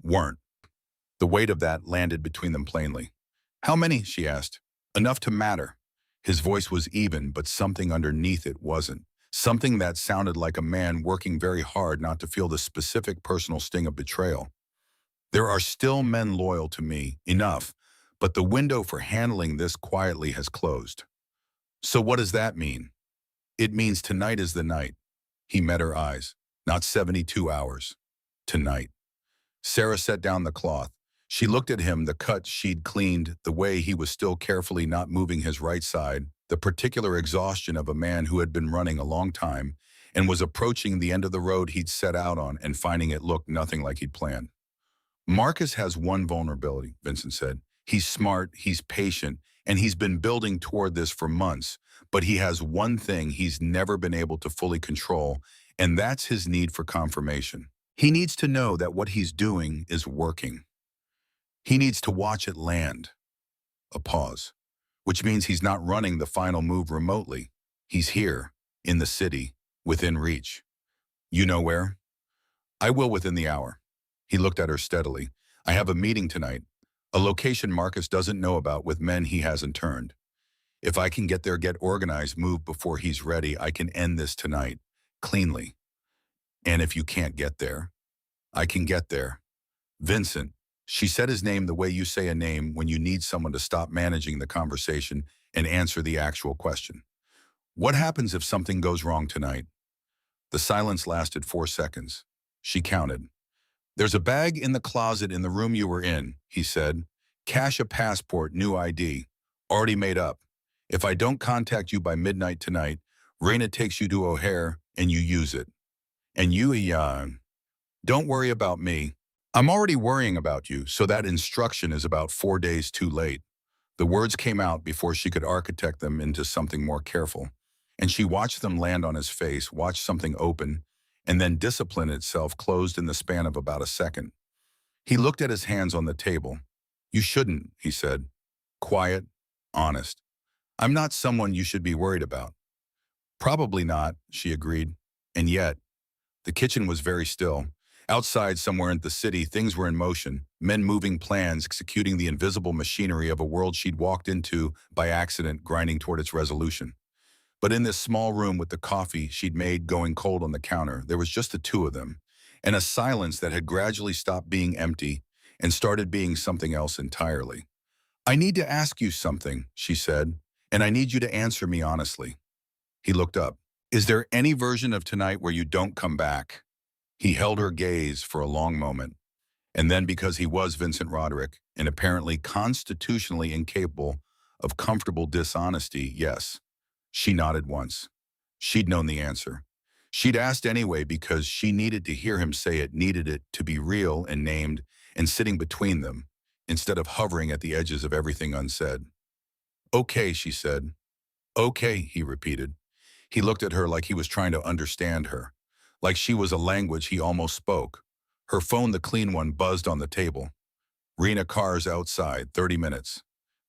"Weren't." The weight of that landed between them plainly. "How many?" she asked. "Enough to matter." His voice was even, but something underneath it wasn't. Something that sounded like a man working very hard not to feel the specific personal sting of betrayal. "There are still men loyal to me, enough, but the window for handling this quietly has closed." "So what does that mean?" "It means tonight is the night." He met her eyes. "Not 72 hours. Tonight." Sarah set down the cloth. She looked at him, the cut she'd cleaned, the way he was still carefully not moving his right side, the particular exhaustion of a man who had been running a long time and was approaching the end of the road he'd set out on and finding it looked nothing like he'd planned. "Marcus has one vulnerability," Vincent said. He's smart, he's patient, and he's been building toward this for months. But he has one thing he's never been able to fully control, and that's his need for confirmation. He needs to know that what he's doing is working. He needs to watch it land. A pause. Which means he's not running the final move remotely. He's here, in the city, within reach. You know where? I will within the hour. He looked at her steadily. I have a meeting tonight. A location Marcus doesn't know about with men he hasn't turned. If I can get there, get organized, move before he's ready, I can end this tonight, cleanly. And if you can't get there, I can get there. Vincent. She said his name the way you say a name when you need someone to stop managing the conversation and answer the actual question. What happens if something goes wrong tonight? The silence lasted 4 seconds. She counted. There's a bag in the closet in the room you were in, he said. Cash, a passport, new ID. Already made up. If I don't contact you by midnight tonight, Raina takes you to O'Hare and you use it. And you, don't worry about me. I'm already worrying about you, so that instruction is about 4 days too late. The words came out before she could architect them into something more careful. And she watched them land on his face, watched something open, and then discipline itself closed in the span of about a second. He looked at his hands on the table. You shouldn't, he said. Quiet, honest. I'm not someone you should be worried about. Probably not, she agreed. And yet, the kitchen was very still. Outside, somewhere in the city, things were in motion, men moving plans, executing the invisible machinery of a world she'd walked into by accident, grinding toward its resolution. But in this small room with the coffee she'd made going cold on the counter, there was just the two of them, and a silence that had gradually stopped being empty and started being something else entirely. I need to ask you something, she said, and I need you to answer me honestly. He looked up. Is there any version of tonight where you don't come back? He held her gaze for a long moment, and then because he was Vincent Roderick and apparently constitutionally incapable of comfortable dishonesty, yes. She nodded once. She'd known the answer. She'd asked anyway because she needed to hear him say it, needed it to be real and named and sitting between them, instead of hovering at the edges of everything unsaid. Okay, she said. Okay, he repeated. He looked at her like he was trying to understand her, like she was a language he almost spoke. Her phone, the clean one, buzzed on the table. Rena Carr's outside, 30 minutes.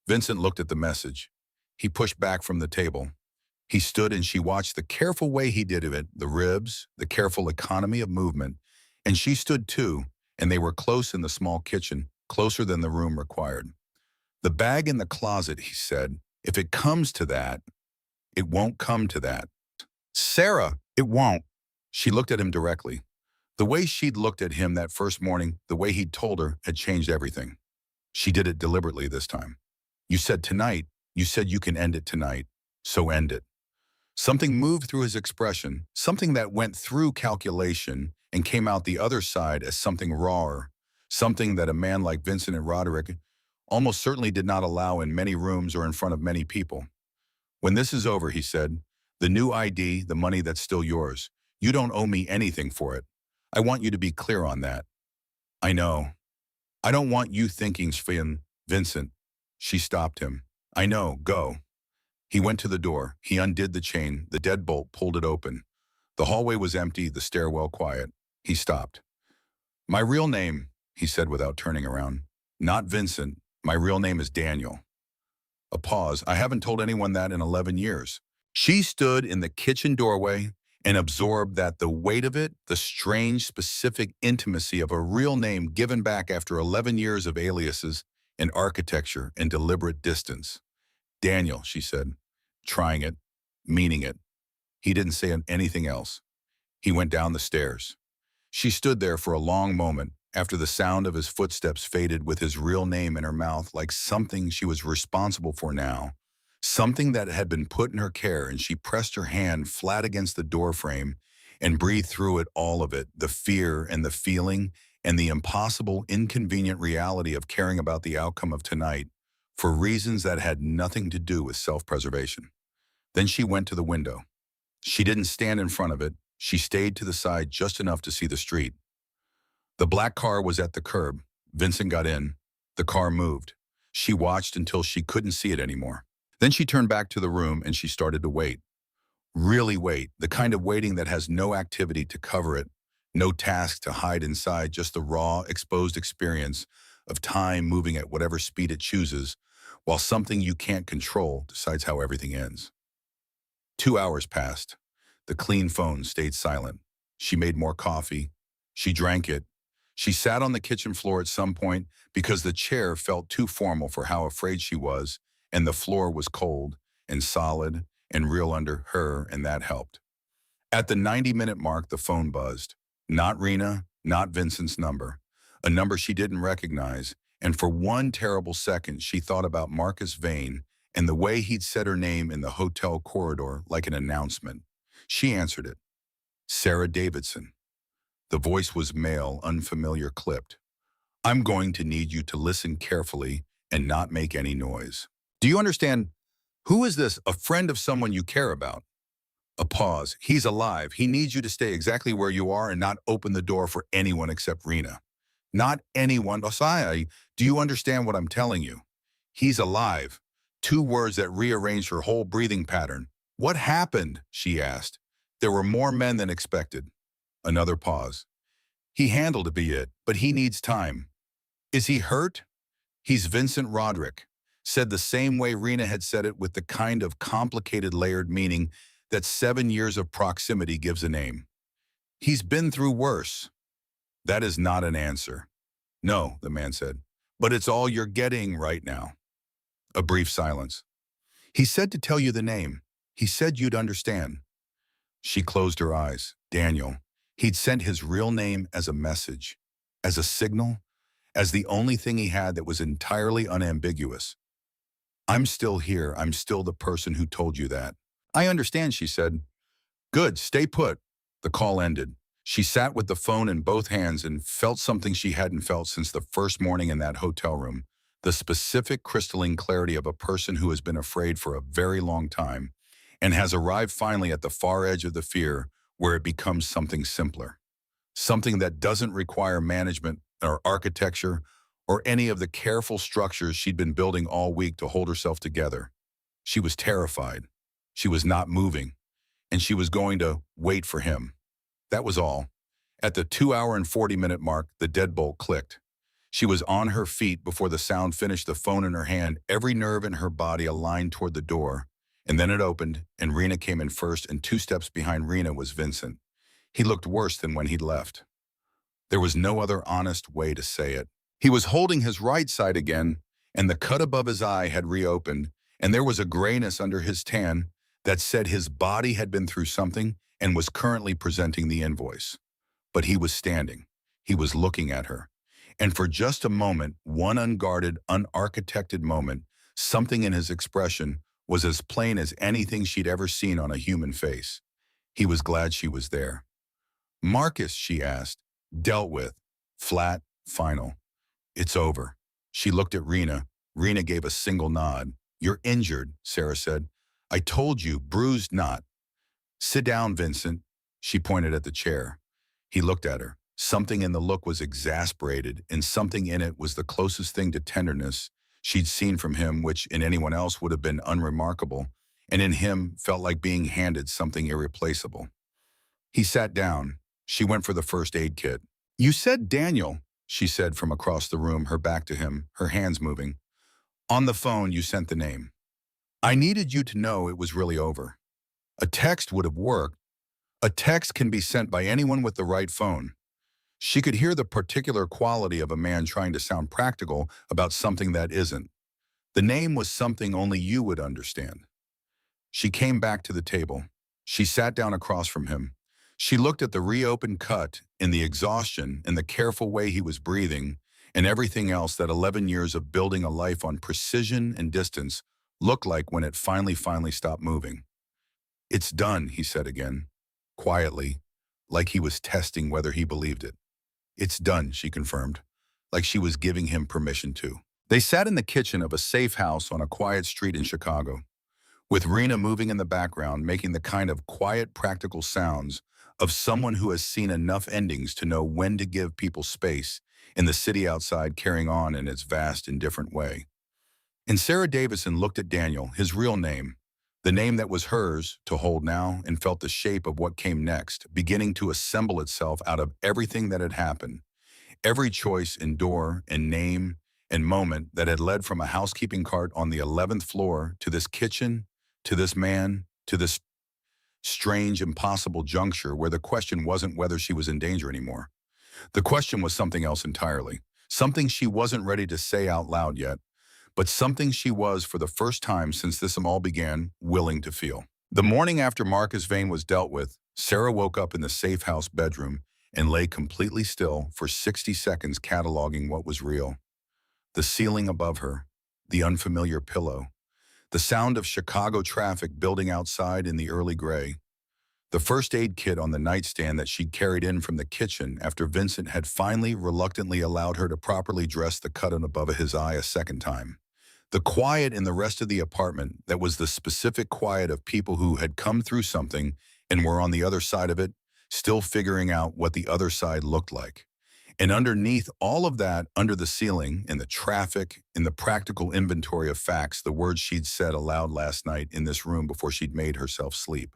Vincent looked at the message. He pushed back from the table. He stood and she watched the careful way he did it, the ribs, the careful economy of movement. And she stood too, and they were close in the small kitchen, closer than the room required. The bag in the closet, he said, if it comes to that, it won't come to that. Sarah, it won't. She looked at him directly. The way she'd looked at him that first morning, the way he'd told her, had changed everything. She did it deliberately this time. You said tonight, you said you can end it tonight, so end it. Something moved through his expression, something that went through calculation and came out the other side as something rawer, something that a man like Vincent Roderick almost certainly did not allow in many rooms or in front of many people. When this is over, he said, the new ID, the money that's still yours, you don't owe me anything for it. I want you to be clear on that. I know. I don't want you thinking, Vincent. She stopped him. I know, go. He went to the door. He undid the chain. The deadbolt pulled it open. The hallway was empty, the stairwell quiet. He stopped. My real name, he said without turning around. Not Vincent. My real name is Daniel. A pause. I haven't told anyone that in 11 years. She stood in the kitchen doorway and absorbed that, the weight of it, the strange, specific intimacy of a real name given back after 11 years of aliases and architecture and deliberate distance. Daniel, she said, trying it, meaning it. He didn't say anything else. He went down the stairs. She stood there for a long moment after the sound of his footsteps faded with his real name in her mouth, like something she was responsible for now, something that had been put in her care, and she pressed her hand flat against the doorframe and breathed through it, all of it, the fear and the feeling and the impossible, inconvenient reality of caring about the outcome of tonight for reasons that had nothing to do with self-preservation. Then she went to the window. She didn't stand in front of it. She stayed to the side just enough to see the street. The black car was at the curb. Vincent got in. The car moved. She watched until she couldn't see it anymore. Then she turned back to the room and she started to wait. Really wait, the kind of waiting that has no activity to cover it, no task to hide inside, just the raw, exposed experience of time moving at whatever speed it chooses, while something you can't control decides how everything ends. 2 hours passed. The clean phone stayed silent. She made more coffee. She drank it. She sat on the kitchen floor at some point because the chair felt too formal for how afraid she was, and the floor was cold and solid and real under her, and that helped. At the 90-minute mark, the phone buzzed. Not Rena, not Vincent's number. A number she didn't recognize, and for one terrible second, she thought about Marcus Vane and the way he'd said her name in the hotel corridor like an announcement. She answered it. Sarah Davidson. The voice was male, unfamiliar, clipped. I'm going to need you to listen carefully and not make any noise. Do you understand? Who is this? A friend of someone you care about. A pause. He's alive. He needs you to stay exactly where you are and not open the door for anyone except Rena. Not anyone. Osai, do you understand what I'm telling you? He's alive. 2 words that rearranged her whole breathing pattern. What happened? She asked. There were more men than expected. Another pause. He handled it, but he needs time. Is he hurt? He's Vincent Roderick. Said the same way Rena had said it, with the kind of complicated layered meaning that 7 years of proximity gives a name. He's been through worse. That is not an answer. No, the man said, but it's all you're getting right now. A brief silence. He said to tell you the name. He said you'd understand. She closed her eyes. Daniel. He'd sent his real name as a message, as a signal, as the only thing he had that was entirely unambiguous. I'm still here. I'm still the person who told you that. I understand, she said. Good, stay put. The call ended. She sat with the phone in both hands and felt something she hadn't felt since the first morning in that hotel room, the specific crystalline clarity of a person who has been afraid for a very long time and has arrived finally at the far edge of the fear where it becomes something simpler, something that doesn't require management or architecture or any of the careful structures she'd been building all week to hold herself together. She was terrified. She was not moving, and she was going to wait for him. That was all. At the 2-hour and 40-minute mark, the deadbolt clicked. She was on her feet before the sound finished, the phone in her hand, every nerve in her body aligned toward the door. And then it opened, and Rena came in first, and 2 steps behind Rena was Vincent. He looked worse than when he'd left. There was no other honest way to say it. He was holding his right side again, and the cut above his eye had reopened, and there was a grayness under his tan that said his body had been through something and was currently presenting the invoice. But he was standing. He was looking at her. And for just a moment, one unguarded, unarchitected moment, something in his expression was as plain as anything she'd ever seen on a human face. He was glad she was there. Marcus, she asked, dealt with, flat, final. It's over. She looked at Rena. Rena gave a single nod. You're injured, Sarah said. I told you, bruised not. Sit down, Vincent. She pointed at the chair. He looked at her. Something in the look was exasperated, and something in it was the closest thing to tenderness she'd seen from him, which in anyone else would have been unremarkable, and in him felt like being handed something irreplaceable. He sat down. She went for the first aid kit. You said Daniel, she said from across the room, her back to him, her hands moving. On the phone, you sent the name. I needed you to know it was really over. A text would have worked. A text can be sent by anyone with the right phone. She could hear the particular quality of a man trying to sound practical about something that isn't. The name was something only you would understand. She came back to the table. She sat down across from him. She looked at the reopened cut, in the exhaustion, in the careful way he was breathing, and everything else that 11 years of building a life on precision and distance looked like when it finally stopped moving. It's done, he said again, quietly, like he was testing whether he believed it. It's done, she confirmed, like she was giving him permission to. They sat in the kitchen of a safe house on a quiet street in Chicago, with Rena moving in the background, making the kind of quiet, practical sounds of someone who has seen enough endings to know when to give people space in the city outside carrying on in its vast, indifferent way. And Sarah Davison looked at Daniel, his real name, the name that was hers to hold now, and felt the shape of what came next, beginning to assemble itself out of everything that had happened. Every choice in door and name and moment that had led from a housekeeping cart on the 11th floor to this kitchen, to this man, to this strange, impossible juncture where the question wasn't whether she was in danger anymore. The question was something else entirely, something she wasn't ready to say out loud yet, but something she was, for the first time since this all began, willing to feel. The morning after Marcus Vane was dealt with, Sarah woke up in the safe house bedroom and lay completely still for 60 seconds, cataloging what was real. The ceiling above her, the unfamiliar pillow, the sound of Chicago traffic building outside in the early gray, the first aid kit on the nightstand that she'd carried in from the kitchen after Vincent had finally reluctantly allowed her to properly dress the cut on above his eye a second time. The quiet in the rest of the apartment that was the specific quiet of people who had come through something and were on the other side of it, still figuring out what the other side looked like. And underneath all of that, under the ceiling, in the traffic, in the practical inventory of facts, the words she'd said aloud last night in this room before she'd made herself sleep.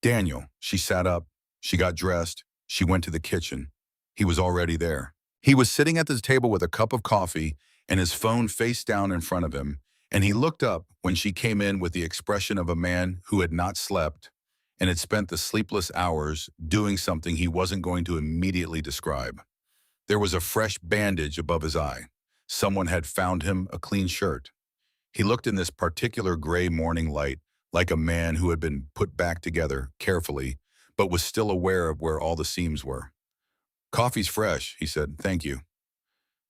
Daniel, she sat up, she got dressed, she went to the kitchen. He was already there. He was sitting at the table with a cup of coffee and his phone face down in front of him, and he looked up when she came in with the expression of a man who had not slept and had spent the sleepless hours doing something he wasn't going to immediately describe. There was a fresh bandage above his eye. Someone had found him a clean shirt. He looked in this particular gray morning light like a man who had been put back together carefully, but was still aware of where all the seams were. "Coffee's fresh," he said. "Thank you."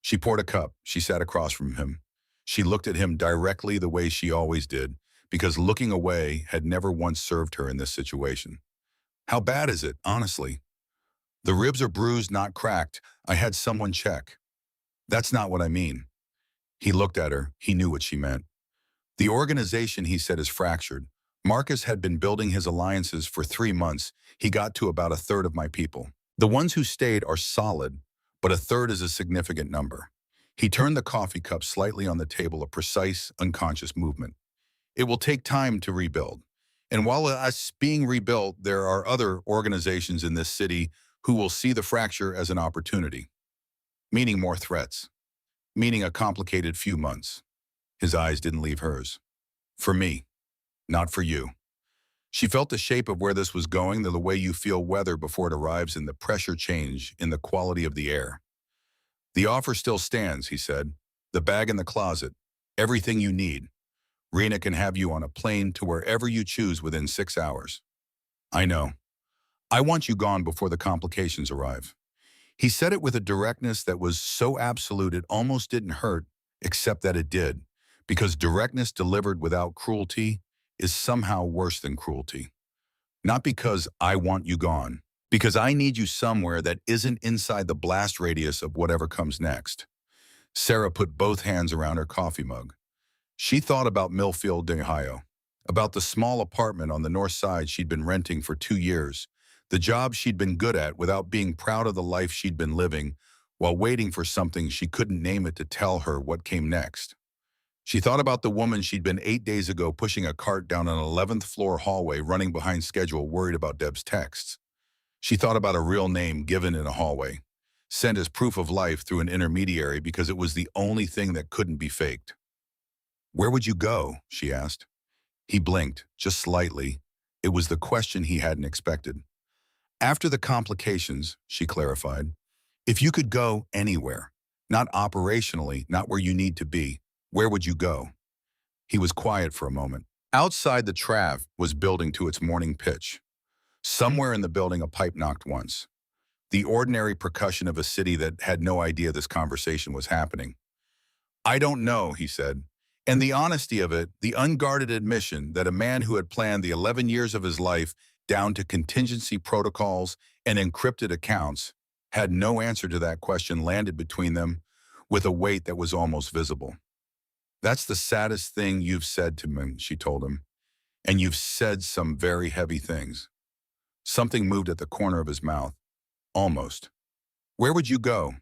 She poured a cup. She sat across from him. She looked at him directly the way she always did, because looking away had never once served her in this situation. "How bad is it, honestly?" "The ribs are bruised, not cracked. I had someone check." "That's not what I mean." He looked at her. He knew what she meant. "The organization," he said, "is fractured. Marcus had been building his alliances for 3 months. He got to about a third of my people. The ones who stayed are solid, but a third is a significant number." He turned the coffee cup slightly on the table, a precise, unconscious movement. "It will take time to rebuild. And while us being rebuilt, there are other organizations in this city who will see the fracture as an opportunity, meaning more threats, meaning a complicated few months." His eyes didn't leave hers. "For me, not for you." She felt the shape of where this was going, the way you feel weather before it arrives, in the pressure change, in the quality of the air. "The offer still stands," he said. "The bag in the closet, everything you need. Rena can have you on a plane to wherever you choose within 6 hours." "I know. I want you gone before the complications arrive." He said it with a directness that was so absolute it almost didn't hurt, except that it did, because directness delivered without cruelty is somehow worse than cruelty. "Not because I want you gone, because I need you somewhere that isn't inside the blast radius of whatever comes next." Sarah put both hands around her coffee mug. She thought about Millfield, Ohio, about the small apartment on the north side she'd been renting for 2 years, the job she'd been good at without being proud of the life she'd been living, while waiting for something she couldn't name it to tell her what came next. She thought about the woman she'd been 8 days ago pushing a cart down an 11th floor hallway, running behind schedule, worried about Deb's texts. She thought about a real name given in a hallway, sent as proof of life through an intermediary because it was the only thing that couldn't be faked. "Where would you go?" she asked. He blinked, just slightly. It was the question he hadn't expected. "After the complications," she clarified. "If you could go anywhere, not operationally, not where you need to be, where would you go?" He was quiet for a moment. Outside, the traffic was building to its morning pitch. Somewhere in the building, a pipe knocked once. The ordinary percussion of a city that had no idea this conversation was happening. "I don't know," he said. And the honesty of it, the unguarded admission that a man who had planned the 11 years of his life down to contingency protocols and encrypted accounts had no answer to that question, landed between them with a weight that was almost visible. "That's the saddest thing you've said to me," she told him. "And you've said some very heavy things." Something moved at the corner of his mouth. "Almost." "Where would you go?"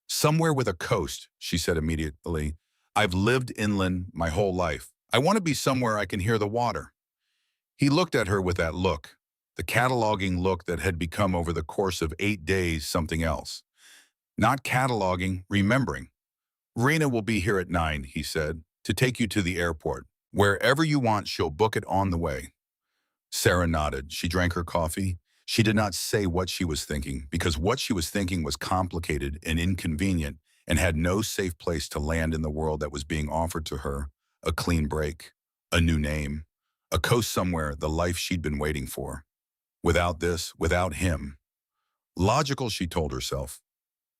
"Somewhere with a coast," she said immediately. I've lived inland my whole life. I want to be somewhere I can hear the water. He looked at her with that look, the cataloging look that had become over the course of 8 days something else. Not cataloging, remembering. Rena will be here at 9, he said, to take you to the airport. Wherever you want, she'll book it on the way. Sarah nodded. She drank her coffee. She did not say what she was thinking, because what she was thinking was complicated and inconvenient and had no safe place to land in the world that was being offered to her. A clean break, a new name, a coast somewhere, the life she'd been waiting for. Without this, without him. Logical, she told herself.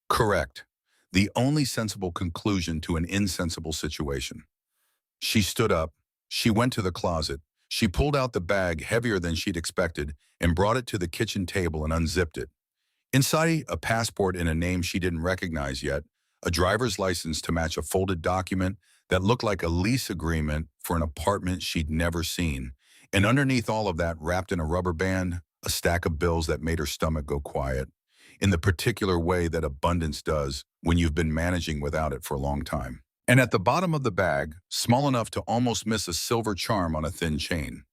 Correct. The only sensible conclusion to an insensible situation. She stood up. She went to the closet. She pulled out the bag heavier than she'd expected and brought it to the kitchen table and unzipped it. Inside, a passport in a name she didn't recognize yet, a driver's license to match a folded document that looked like a lease agreement for an apartment she'd never seen. And underneath all of that, wrapped in a rubber band, a stack of bills that made her stomach go quiet, in the particular way that abundance does when you've been managing without it for a long time. And at the bottom of the bag, small enough to almost miss a silver charm on a thin chain,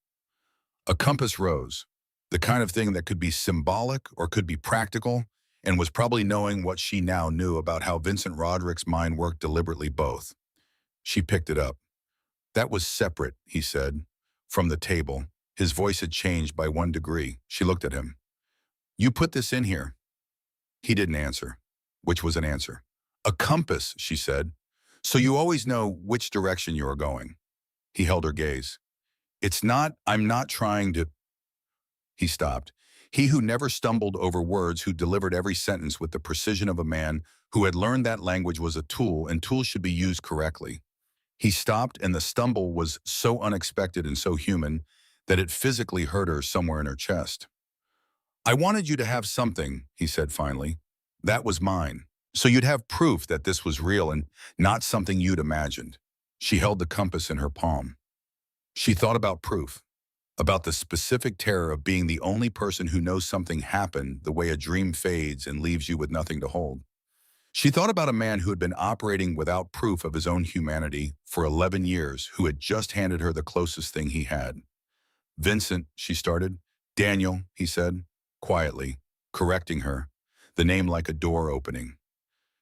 a compass rose, the kind of thing that could be symbolic or could be practical, and was probably knowing what she now knew about how Vincent Roderick's mind worked deliberately both. She picked it up. That was separate, he said, from the table. His voice had changed by 1 degree. She looked at him. You put this in here. He didn't answer, which was an answer. A compass, she said. So you always know which direction you are going. He held her gaze. I'm not trying to. He stopped. He who never stumbled over words, who delivered every sentence with the precision of a man who had learned that language was a tool and tools should be used correctly. He stopped, and the stumble was so unexpected and so human that it physically hurt her somewhere in her chest. I wanted you to have something, he said finally. That was mine. So you'd have proof that this was real and not something you'd imagined. She held the compass in her palm. She thought about proof, about the specific terror of being the only person who knows something happened the way a dream fades and leaves you with nothing to hold. She thought about a man who had been operating without proof of his own humanity for 11 years, who had just handed her the closest thing he had. Vincent, she started. Daniel, he said, quietly, correcting her, the name like a door opening.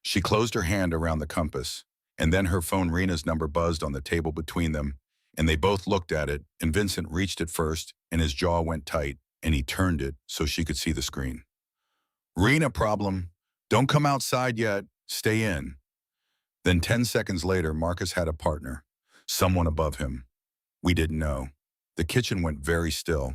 She closed her hand around the compass, and then her phone Rena's number buzzed on the table between them, and they both looked at it, and Vincent reached it first, and his jaw went tight, and he turned it so she could see the screen. Rena problem. Don't come outside yet. Stay in. Then 10 seconds later, Marcus had a partner, someone above him. We didn't know. The kitchen went very still.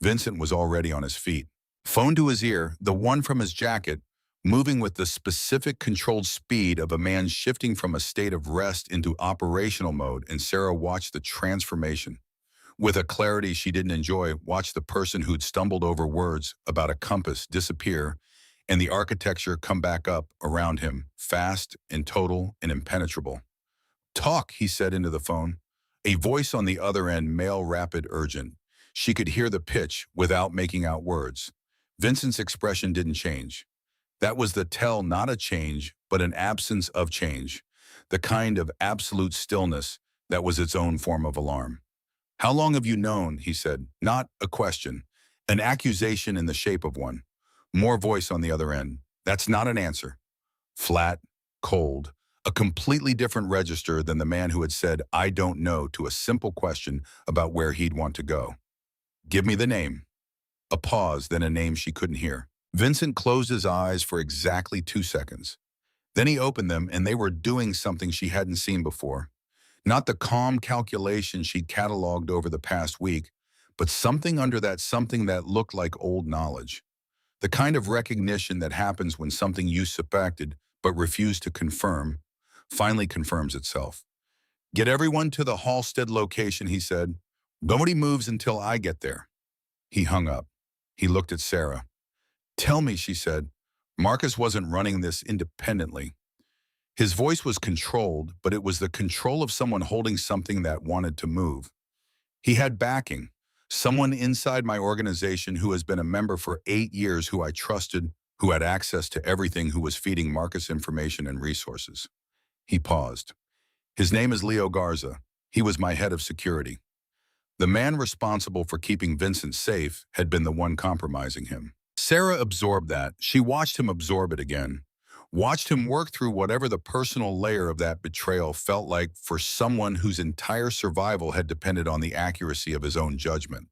Vincent was already on his feet. Phone to his ear, the one from his jacket, moving with the specific controlled speed of a man shifting from a state of rest into operational mode, and Sarah watched the transformation. With a clarity she didn't enjoy, watched the person who'd stumbled over words about a compass disappear and the architecture come back up around him, fast and total and impenetrable. Talk, he said into the phone. A voice on the other end, male, rapid, urgent. She could hear the pitch without making out words. Vincent's expression didn't change. That was the tell, not a change, but an absence of change. The kind of absolute stillness that was its own form of alarm. How long have you known, he said, not a question, an accusation in the shape of one. More voice on the other end. That's not an answer. Flat, cold, a completely different register than the man who had said, I don't know, to a simple question about where he'd want to go. Give me the name. A pause, then a name she couldn't hear. Vincent closed his eyes for exactly 2 seconds. Then he opened them, and they were doing something she hadn't seen before. Not the calm calculation she'd cataloged over the past week, but something under that something that looked like old knowledge. The kind of recognition that happens when something you suspected but refused to confirm finally confirms itself. Get everyone to the Halstead location, he said. Nobody moves until I get there. He hung up. He looked at Sarah. Tell me, she said. Marcus wasn't running this independently. His voice was controlled, but it was the control of someone holding something that wanted to move. He had backing, someone inside my organization who has been a member for 8 years, who I trusted, who had access to everything, who was feeding Marcus information and resources. He paused. His name is Leo Garza. He was my head of security. The man responsible for keeping Vincent safe had been the one compromising him. Sarah absorbed that. She watched him absorb it again. Watched him work through whatever the personal layer of that betrayal felt like for someone whose entire survival had depended on the accuracy of his own judgment.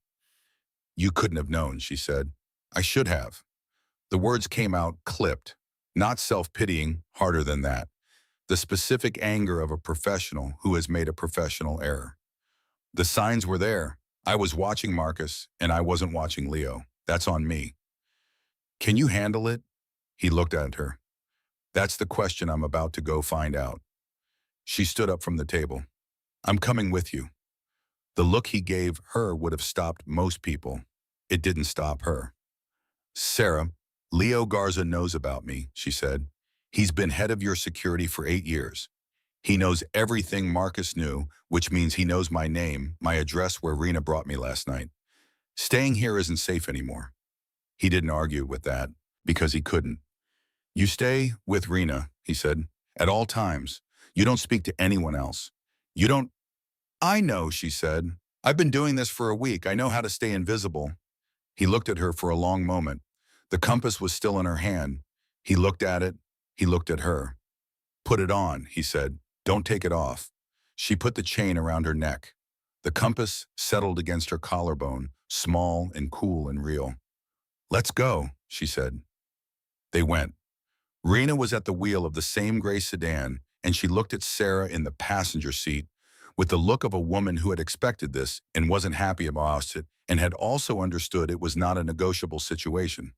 "You couldn't have known," she said. "I should have." The words came out clipped, not self-pitying, harder than that. The specific anger of a professional who has made a professional error. The signs were there. I was watching Marcus, and I wasn't watching Leo. That's on me. "Can you handle it?" He looked at her. "That's the question I'm about to go find out." She stood up from the table. "I'm coming with you." The look he gave her would have stopped most people. It didn't stop her. "Sarah, Leo Garza knows about me," she said. "He's been head of your security for 8 years. He knows everything Marcus knew, which means he knows my name, my address where Rena brought me last night. Staying here isn't safe anymore." He didn't argue with that, because he couldn't. "You stay with Rena," he said, "at all times. You don't speak to anyone else. You don't—" "I know," she said. "I've been doing this for a week. I know how to stay invisible." He looked at her for a long moment. The compass was still in her hand. He looked at it. He looked at her. "Put it on," he said. "Don't take it off." She put the chain around her neck. The compass settled against her collarbone, small and cool and real. "Let's go," she said. They went. Rena was at the wheel of the same gray sedan, and she looked at Sarah in the passenger seat with the look of a woman who had expected this and wasn't happy about it and had also understood it was not a negotiable situation.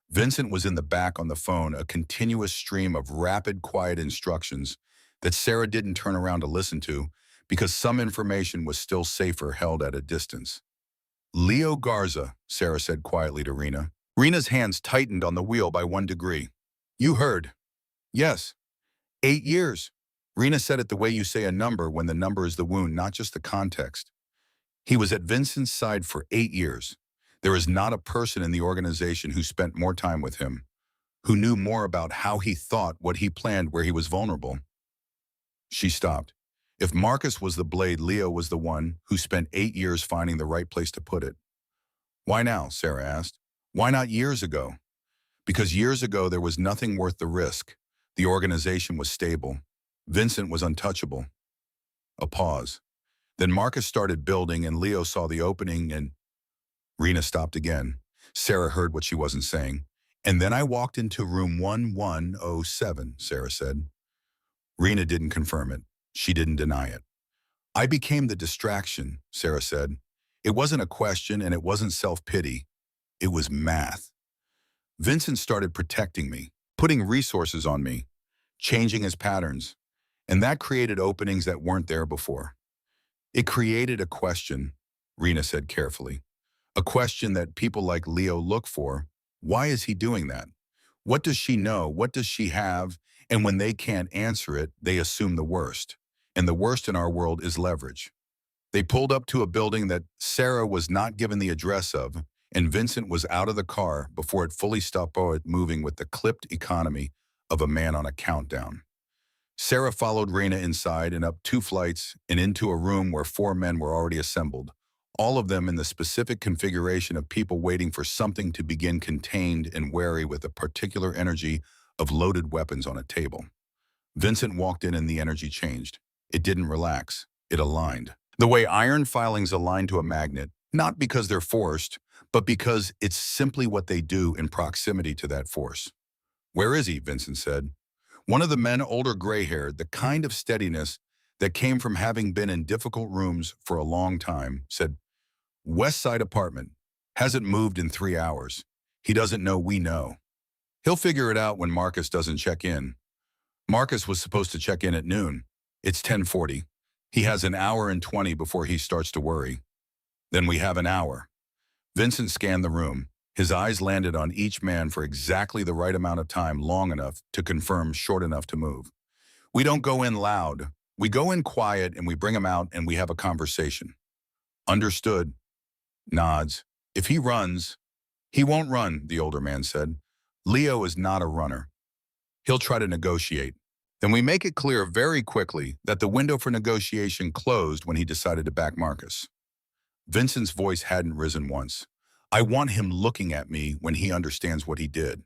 Vincent was in the back on the phone, a continuous stream of rapid, quiet instructions that Sarah didn't turn around to listen to because some information was still safer held at a distance. "Leo Garza," Sarah said quietly to Rena. Rena's hands tightened on the wheel by 1 degree. "You heard." "Yes." 8 years. Rena said it the way you say a number when the number is the wound, not just the context. He was at Vincent's side for 8 years. There is not a person in the organization who spent more time with him, who knew more about how he thought, what he planned, where he was vulnerable. She stopped. If Marcus was the blade, Leo was the one who spent 8 years finding the right place to put it. "Why now?" Sarah asked. "Why not years ago?" "Because years ago there was nothing worth the risk. The organization was stable. Vincent was untouchable." A pause. Then Marcus started building and Leo saw the opening and... Rena stopped again. Sarah heard what she wasn't saying. "And then I walked into room 1107, Sarah said. Rena didn't confirm it. She didn't deny it. "I became the distraction," Sarah said. "It wasn't a question and it wasn't self-pity. It was math. Vincent started protecting me, putting resources on me, changing his patterns, and that created openings that weren't there before. It created a question," Rena said carefully, "a question that people like Leo look for. Why is he doing that? What does she know? What does she have? And when they can't answer it, they assume the worst. And the worst in our world is leverage." They pulled up to a building that Sarah was not given the address of, and Vincent was out of the car before it fully stopped moving with the clipped economy of a man on a countdown. Sarah followed Rena inside and up 2 flights and into a room where 4 men were already assembled, all of them in the specific configuration of people waiting for something to begin, contained and wary with a particular energy of loaded weapons on a table. Vincent walked in and the energy changed. It didn't relax. It aligned. The way iron filings align to a magnet, not because they're forced, but because it's simply what they do in proximity to that force. "Where is he?" Vincent said. One of the men, older, gray-haired, the kind of steadiness that came from having been in difficult rooms for a long time, said, "West Side apartment. Hasn't moved in 3 hours. He doesn't know we know. He'll figure it out when Marcus doesn't check in." Marcus was supposed to check in at noon. It's 10:40. He has an hour and 20 before he starts to worry. Then we have an hour. Vincent scanned the room. His eyes landed on each man for exactly the right amount of time, long enough to confirm, short enough to move. "We don't go in loud. We go in quiet and we bring him out and we have a conversation." "Understood." Nods. "If he runs..." "He won't run," the older man said. "Leo is not a runner. He'll try to negotiate. Then we make it clear very quickly that the window for negotiation closed when he decided to back Marcus. Vincent's voice hadn't risen once. I want him looking at me when he understands what he did.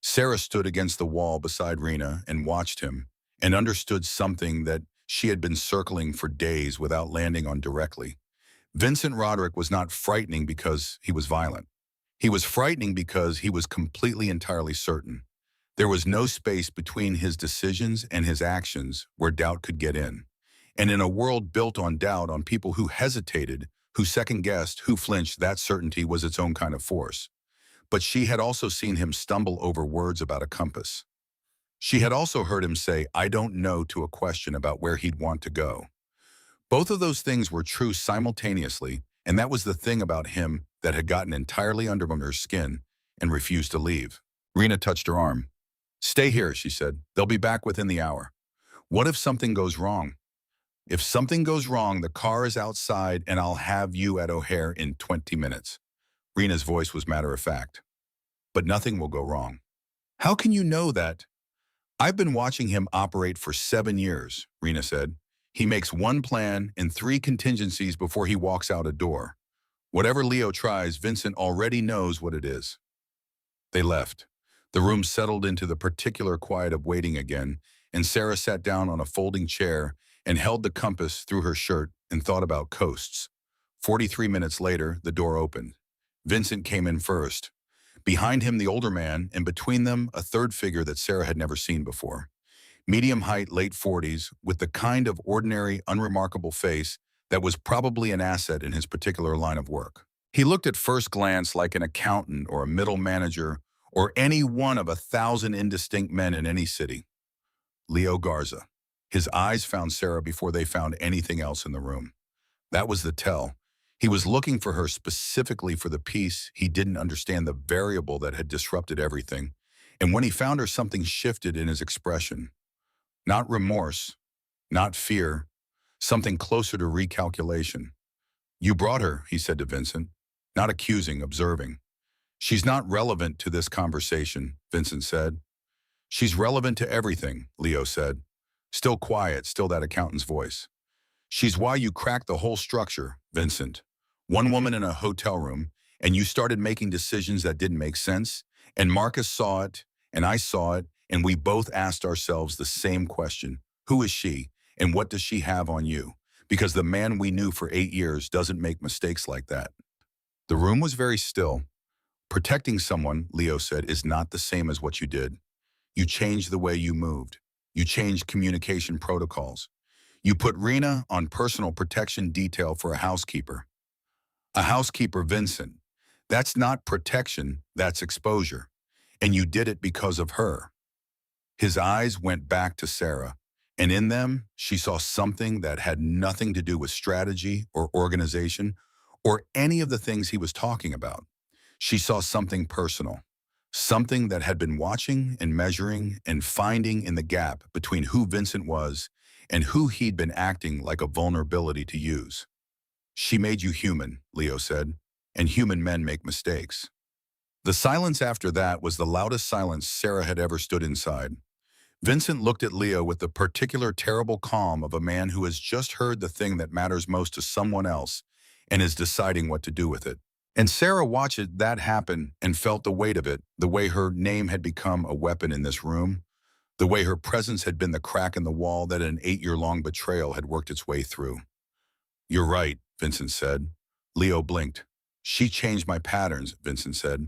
Sarah stood against the wall beside Rena and watched him and understood something that she had been circling for days without landing on directly. Vincent Roderick was not frightening because he was violent. He was frightening because he was completely entirely certain. There was no space between his decisions and his actions where doubt could get in. And in a world built on doubt, on people who hesitated, who second-guessed, who flinched, that certainty was its own kind of force. But she had also seen him stumble over words about a compass. She had also heard him say, I don't know, to a question about where he'd want to go. Both of those things were true simultaneously, and that was the thing about him that had gotten entirely under her skin and refused to leave. Rena touched her arm. Stay here, she said. They'll be back within the hour. What if something goes wrong? If something goes wrong, the car is outside and I'll have you at O'Hare in 20 minutes. Rena's voice was matter of fact. But nothing will go wrong. How can you know that? I've been watching him operate for 7 years, Rena said. He makes one plan and 3 contingencies before he walks out a door. Whatever Leo tries, Vincent already knows what it is. They left. The room settled into the particular quiet of waiting again, and Sarah sat down on a folding chair and held the compass through her shirt and thought about coasts. 43 minutes later, the door opened. Vincent came in first. Behind him, the older man, and between them, a third figure that Sarah had never seen before. Medium height, late 40s, with the kind of ordinary, unremarkable face that was probably an asset in his particular line of work. He looked at first glance like an accountant or a middle manager or any one of 1,000 indistinct men in any city. Leo Garza. His eyes found Sarah before they found anything else in the room. That was the tell. He was looking for her specifically for the piece he didn't understand, the variable that had disrupted everything. And when he found her, something shifted in his expression. Not remorse, not fear, something closer to recalculation. You brought her, he said to Vincent, not accusing, observing. She's not relevant to this conversation, Vincent said. She's relevant to everything, Leo said. Still quiet, still that accountant's voice. She's why you cracked the whole structure, Vincent. One woman in a hotel room, and you started making decisions that didn't make sense, and Marcus saw it, and I saw it, and we both asked ourselves the same question. Who is she, and what does she have on you? Because the man we knew for 8 years doesn't make mistakes like that. The room was very still. Protecting someone, Leo said, is not the same as what you did. You changed the way you moved. You changed communication protocols. You put Rena on personal protection detail for a housekeeper. A housekeeper, Vincent. That's not protection, that's exposure. And you did it because of her. His eyes went back to Sarah, and in them, she saw something that had nothing to do with strategy or organization or any of the things he was talking about. She saw something personal, something that had been watching and measuring and finding in the gap between who Vincent was and who he'd been acting like a vulnerability to use. She made you human, Leo said, and human men make mistakes. The silence after that was the loudest silence Sarah had ever stood inside. Vincent looked at Leo with the particular terrible calm of a man who has just heard the thing that matters most to someone else and is deciding what to do with it. And Sarah watched that happen and felt the weight of it, the way her name had become a weapon in this room, the way her presence had been the crack in the wall that an 8-year-long betrayal had worked its way through. You're right, Vincent said. Leo blinked. She changed my patterns, Vincent said.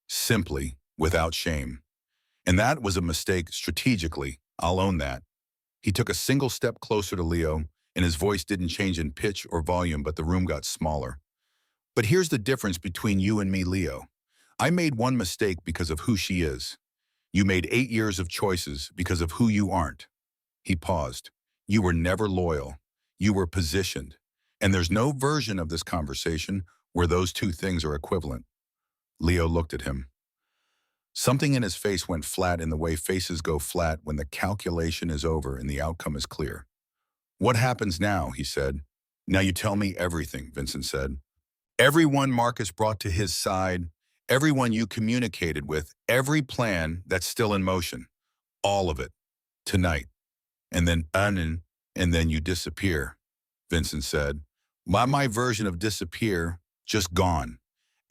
Simply, without shame. And that was a mistake strategically, I'll own that. He took a single step closer to Leo, and his voice didn't change in pitch or volume, but the room got smaller. But here's the difference between you and me, Leo. I made one mistake because of who she is. You made 8 years of choices because of who you aren't. He paused. You were never loyal. You were positioned. And there's no version of this conversation where those two things are equivalent. Leo looked at him. Something in his face went flat in the way faces go flat when the calculation is over and the outcome is clear. What happens now, he said. Now you tell me everything, Vincent said. Everyone Marcus brought to his side, everyone you communicated with, every plan that's still in motion, all of it. Tonight. And then you disappear, Vincent said. My version of disappear, just gone.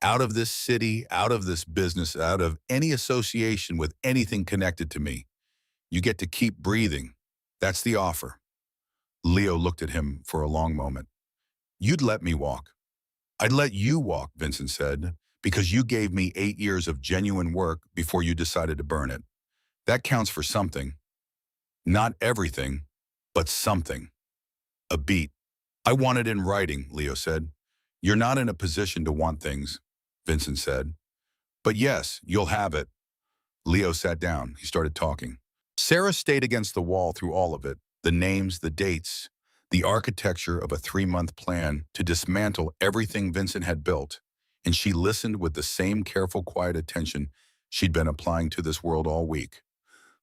Out of this city, out of this business, out of any association with anything connected to me. You get to keep breathing. That's the offer. Leo looked at him for a long moment. You'd let me walk. I'd let you walk, Vincent said, because you gave me 8 years of genuine work before you decided to burn it. That counts for something. Not everything, but something. A beat. I want it in writing, Leo said. You're not in a position to want things, Vincent said. But yes, you'll have it. Leo sat down. He started talking. Sarah stayed against the wall through all of it, the names, the dates, the architecture of a 3-month plan to dismantle everything Vincent had built, and she listened with the same careful, quiet attention she'd been applying to this world all week.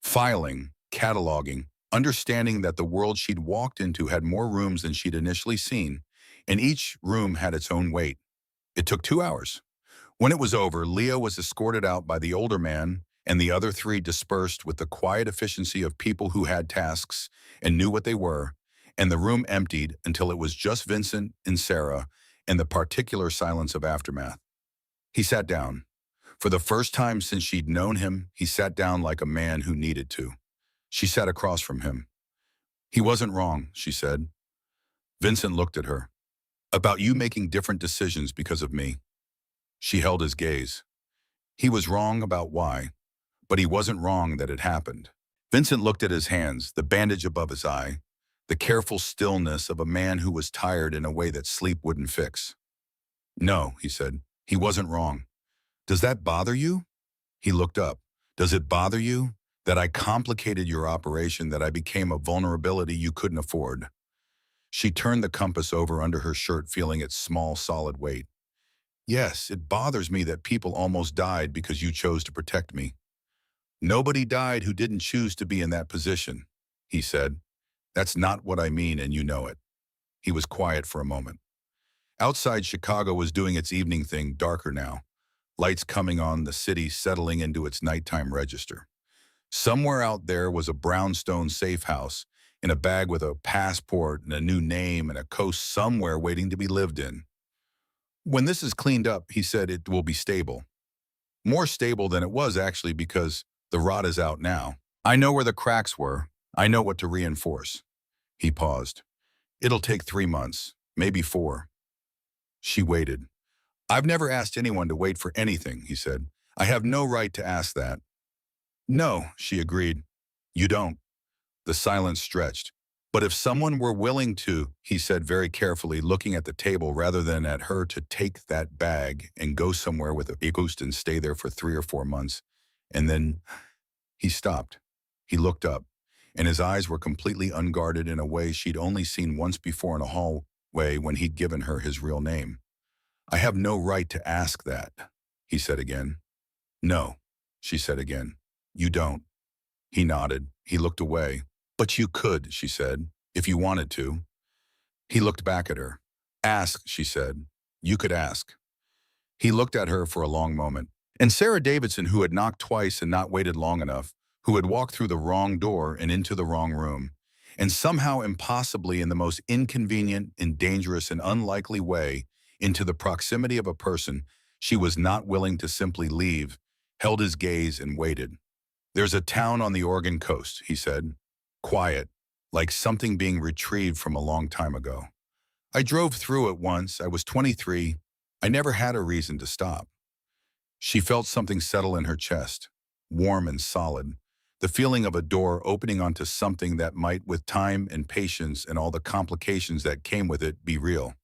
Filing, cataloging, understanding that the world she'd walked into had more rooms than she'd initially seen, and each room had its own weight. It took 2 hours. When it was over, Leo was escorted out by the older man, and the other 3 dispersed with the quiet efficiency of people who had tasks and knew what they were, and the room emptied until it was just Vincent and Sarah and the particular silence of aftermath. He sat down. For the first time since she'd known him, he sat down like a man who needed to. She sat across from him. He wasn't wrong, she said. Vincent looked at her. About you making different decisions because of me. She held his gaze. He was wrong about why, but he wasn't wrong that it happened. Vincent looked at his hands, the bandage above his eye, the careful stillness of a man who was tired in a way that sleep wouldn't fix. No, he said, he wasn't wrong. Does that bother you? He looked up. Does it bother you that I complicated your operation, that I became a vulnerability you couldn't afford? She turned the compass over under her shirt, feeling its small, solid weight. Yes, it bothers me that people almost died because you chose to protect me. Nobody died who didn't choose to be in that position, he said. That's not what I mean, and you know it. He was quiet for a moment. Outside, Chicago was doing its evening thing, darker now. Lights coming on, the city settling into its nighttime register. Somewhere out there was a brownstone safe house in a bag with a passport and a new name and a coast somewhere waiting to be lived in. When this is cleaned up, he said, it will be stable. More stable than it was, actually, because the rot is out now. I know where the cracks were. I know what to reinforce. He paused. It'll take 3 months, maybe 4. She waited. I've never asked anyone to wait for anything, he said. I have no right to ask that. No, she agreed. You don't. The silence stretched. But if someone were willing to, he said very carefully, looking at the table rather than at her, to take that bag and go somewhere with a ghost and stay there for 3 or 4 months. And then he stopped. He looked up, and his eyes were completely unguarded in a way she'd only seen once before in a hallway when he'd given her his real name. I have no right to ask that, he said again. No, she said again. You don't. He nodded. He looked away. But you could, she said, if you wanted to. He looked back at her. Ask, she said. You could ask. He looked at her for a long moment. And Sarah Davidson, who had knocked twice and not waited long enough, who had walked through the wrong door and into the wrong room, and somehow impossibly in the most inconvenient and dangerous and unlikely way into the proximity of a person she was not willing to simply leave, held his gaze and waited. There's a town on the Oregon coast, he said. Quiet, like something being retrieved from a long time ago. I drove through it once. I was 23. I never had a reason to stop. She felt something settle in her chest, warm and solid, the feeling of a door opening onto something that might, with time and patience and all the complications that came with it, be real.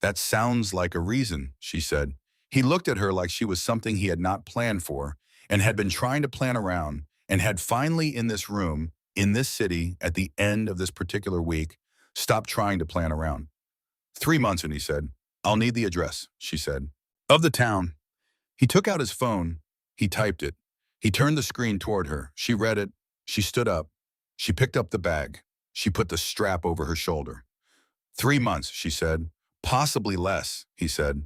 That sounds like a reason, she said. He looked at her like she was something he had not planned for and had been trying to plan around, and had finally, in this room, in this city, at the end of this particular week, stopped trying to plan around. 3 months, and he said, I'll need the address, she said. Of the town. He took out his phone. He typed it. He turned the screen toward her. She read it. She stood up. She picked up the bag. She put the strap over her shoulder. 3 months, she said. Possibly less, he said.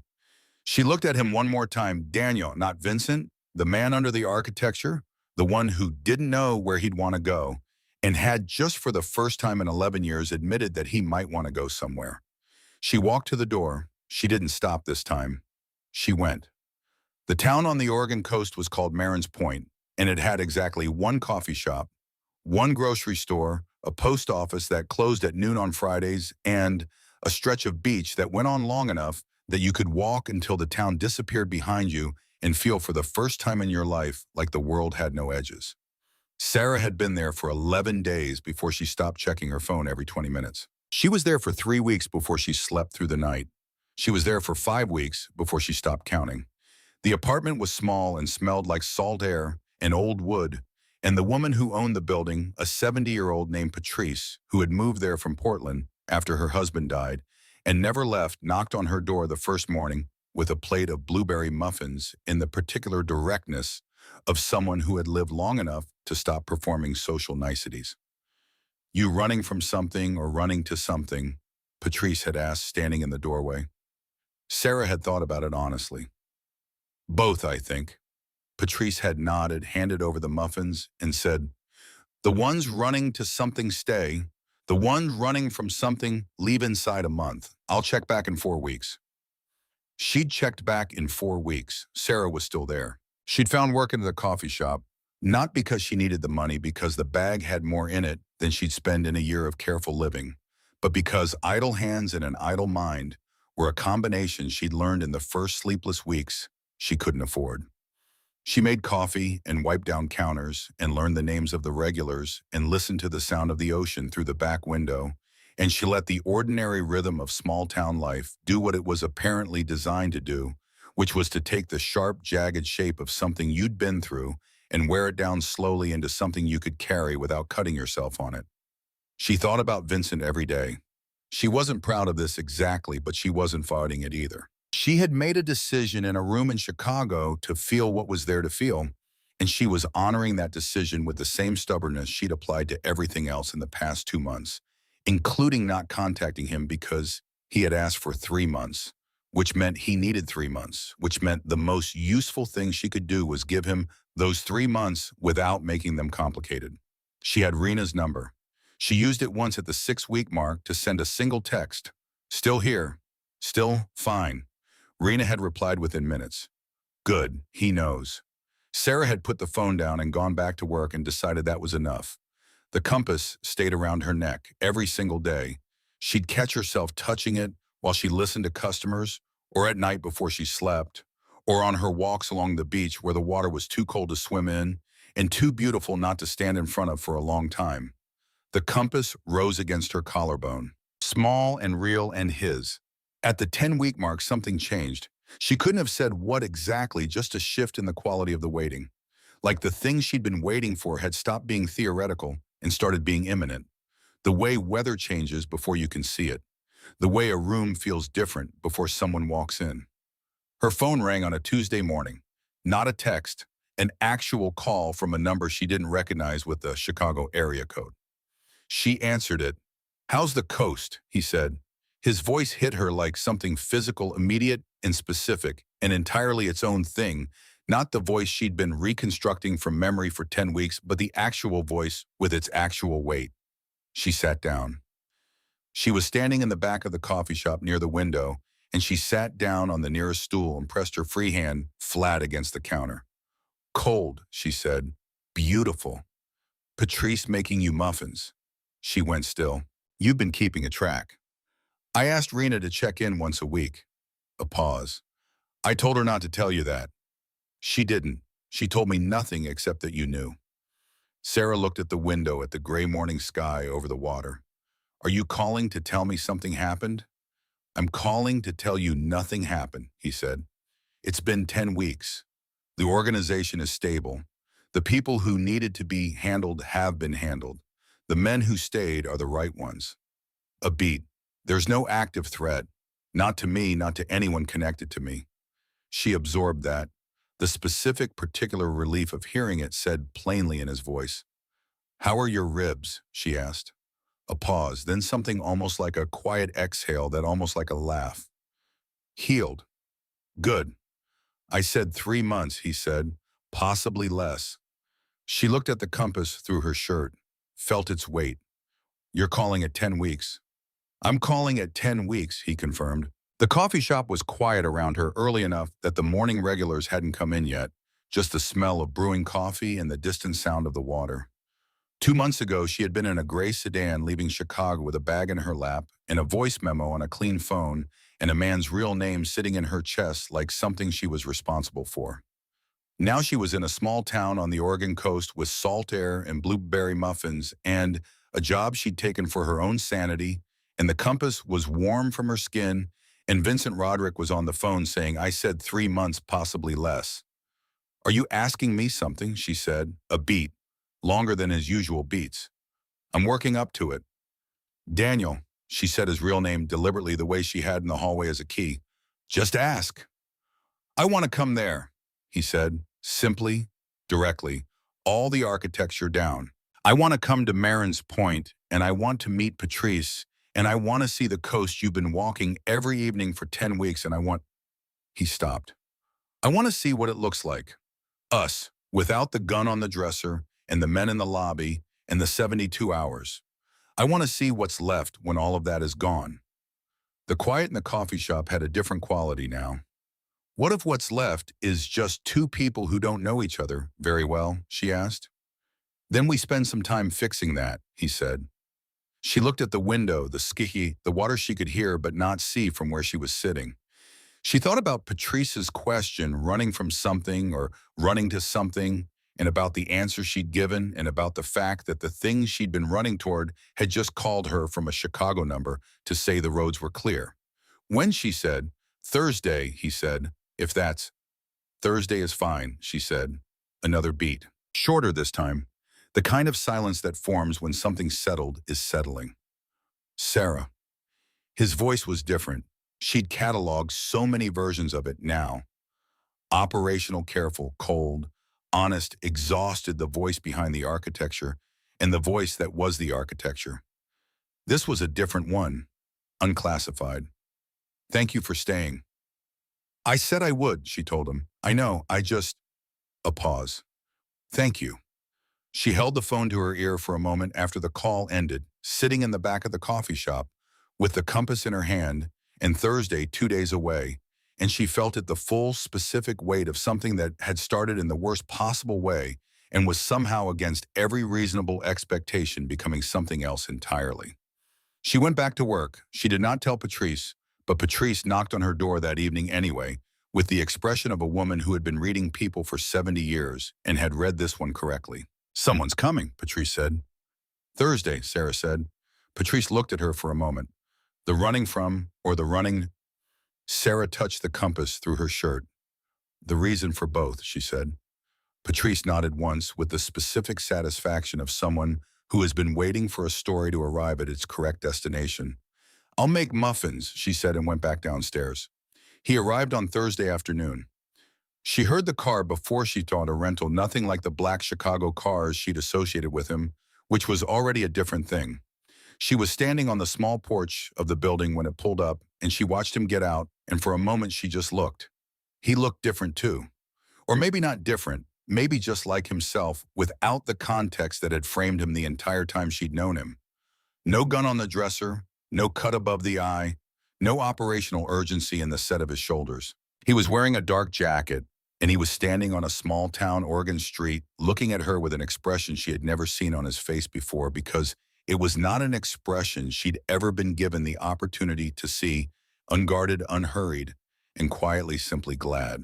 She looked at him one more time. Daniel, not Vincent, the man under the architecture, the one who didn't know where he'd want to go, and had just for the first time in 11 years admitted that he might want to go somewhere. She walked to the door. She didn't stop this time. She went. The town on the Oregon coast was called Marin's Point, and it had exactly one coffee shop, one grocery store, a post office that closed at noon on Fridays, and a stretch of beach that went on long enough that you could walk until the town disappeared behind you and feel for the first time in your life like the world had no edges. Sarah had been there for 11 days before she stopped checking her phone every 20 minutes. She was there for 3 weeks before she slept through the night. She was there for 5 weeks before she stopped counting. The apartment was small and smelled like salt air and old wood, and the woman who owned the building, a 70-year-old named Patrice, who had moved there from Portland after her husband died and never left, knocked on her door the first morning with a plate of blueberry muffins in the particular directness of someone who had lived long enough to stop performing social niceties. "You running from something or running to something?" Patrice had asked, standing in the doorway. Sarah had thought about it honestly. "Both, I think." Patrice had nodded, handed over the muffins, and said, "The ones running to something stay. The ones running from something leave inside a month. I'll check back in 4 weeks." She'd checked back in 4 weeks. Sarah was still there. She'd found work in the coffee shop, not because she needed the money, because the bag had more in it than she'd spend in a year of careful living, but because idle hands and an idle mind were a combination she'd learned in the first sleepless weeks she couldn't afford. She made coffee and wiped down counters and learned the names of the regulars and listened to the sound of the ocean through the back window, and she let the ordinary rhythm of small-town life do what it was apparently designed to do, which was to take the sharp, jagged shape of something you'd been through and wear it down slowly into something you could carry without cutting yourself on it. She thought about Vincent every day. She wasn't proud of this exactly, but she wasn't fighting it either. She had made a decision in a room in Chicago to feel what was there to feel, and she was honoring that decision with the same stubbornness she'd applied to everything else in the past 2 months, including not contacting him because he had asked for 3 months, which meant he needed 3 months, which meant the most useful thing she could do was give him those 3 months without making them complicated. She had Rena's number. She used it once at the 6-week mark to send a single text. "Still here. Still fine." Rena had replied within minutes. Good, he knows. Sarah had put the phone down and gone back to work and decided that was enough. The compass stayed around her neck every single day. She'd catch herself touching it while she listened to customers, or at night before she slept, or on her walks along the beach where the water was too cold to swim in and too beautiful not to stand in front of for a long time. The compass rose against her collarbone, small and real and his. At the 10-week mark, something changed. She couldn't have said what exactly, just a shift in the quality of the waiting. Like the thing she'd been waiting for had stopped being theoretical and started being imminent. The way weather changes before you can see it. The way a room feels different before someone walks in. Her phone rang on a Tuesday morning. Not a text, an actual call from a number she didn't recognize with the Chicago area code. She answered it. "How's the coast?" he said. His voice hit her like something physical, immediate and specific, and entirely its own thing, not the voice she'd been reconstructing from memory for 10 weeks, but the actual voice with its actual weight. She sat down. She was standing in the back of the coffee shop near the window, and she sat down on the nearest stool and pressed her free hand flat against the counter. "Cold," she said. "Beautiful. Patrice making you muffins." She went still. "You've been keeping a track." "I asked Rena to check in once a week." A pause. "I told her not to tell you that." "She didn't. She told me nothing except that you knew." Sarah looked at the window at the gray morning sky over the water. "Are you calling to tell me something happened?" "I'm calling to tell you nothing happened," he said. "It's been 10 weeks. The organization is stable. The people who needed to be handled have been handled. The men who stayed are the right ones." A beat. "There's no active threat. Not to me, not to anyone connected to me." She absorbed that. The specific, particular relief of hearing it said plainly in his voice. "How are your ribs?" she asked. A pause, then something almost like a quiet exhale that almost like a laugh. "Healed." "Good." "I said 3 months," he said. "Possibly less." She looked at the compass through her shirt. felt its weight. You're calling it 10 weeks. I'm calling it 10 weeks, he confirmed. The coffee shop was quiet around her early enough that the morning regulars hadn't come in yet, just the smell of brewing coffee and the distant sound of the water. 2 months ago, she had been in a gray sedan leaving Chicago with a bag in her lap and a voice memo on a clean phone and a man's real name sitting in her chest like something she was responsible for. Now she was in a small town on the Oregon coast with salt air and blueberry muffins and a job she'd taken for her own sanity, and the compass was warm from her skin, and Vincent Roderick was on the phone saying, "I said 3 months, possibly less." "Are you asking me something?" she said, a beat, longer than his usual beats. "I'm working up to it." "Daniel," she said his real name deliberately the way she had in the hallway as a key. "Just ask." "I want to come there," he said, simply, directly, all the architecture down. "I want to come to Marin's Point, and I want to meet Patrice, and I want to see the coast you've been walking every evening for 10 weeks, and I want—" He stopped. "I want to see what it looks like. Us, without the gun on the dresser, and the men in the lobby, and the 72 hours. I want to see what's left when all of that is gone." The quiet in the coffee shop had a different quality now. "What if what's left is just two people who don't know each other very well?" she asked. "Then we spend some time fixing that," he said. She looked at the window, the skicky, the water she could hear but not see from where she was sitting. She thought about Patrice's question, running from something or running to something, and about the answer she'd given, and about the fact that the thing she'd been running toward had just called her from a Chicago number to say the roads were clear. When she said, "Thursday," he said, "if that's—" "Thursday is fine," she said. Another beat. Shorter this time. The kind of silence that forms when something settled is settling. "Sarah." His voice was different. She'd cataloged so many versions of it now. Operational, careful, cold, honest, exhausted, the voice behind the architecture, and the voice that was the architecture. This was a different one, unclassified. "Thank you for staying." "I said I would," she told him. "I know, I just—" A pause. "Thank you." She held the phone to her ear for a moment after the call ended, sitting in the back of the coffee shop, with the compass in her hand, and Thursday 2 days away, and she felt it, the full, specific weight of something that had started in the worst possible way and was somehow against every reasonable expectation becoming something else entirely. She went back to work. She did not tell Patrice, but Patrice knocked on her door that evening anyway, with the expression of a woman who had been reading People for 70 years and had read this one correctly. "Someone's coming," Patrice said. "Thursday," Sarah said. Patrice looked at her for a moment. "The running from, or the running—" Sarah touched the compass through her shirt. "The reason for both," she said. Patrice nodded once with the specific satisfaction of someone who has been waiting for a story to arrive at its correct destination. "I'll make muffins," she said, and went back downstairs. He arrived on Thursday afternoon. She heard the car before she thought a rental, nothing like the black Chicago cars she'd associated with him, which was already a different thing. She was standing on the small porch of the building when it pulled up, and she watched him get out, and for a moment she just looked. He looked different too. Or maybe not different, maybe just like himself, without the context that had framed him the entire time she'd known him. No gun on the dresser, no cut above the eye, no operational urgency in the set of his shoulders. He was wearing a dark jacket, and he was standing on a small-town Oregon street, looking at her with an expression she had never seen on his face before, because it was not an expression she'd ever been given the opportunity to see, unguarded, unhurried, and quietly simply glad.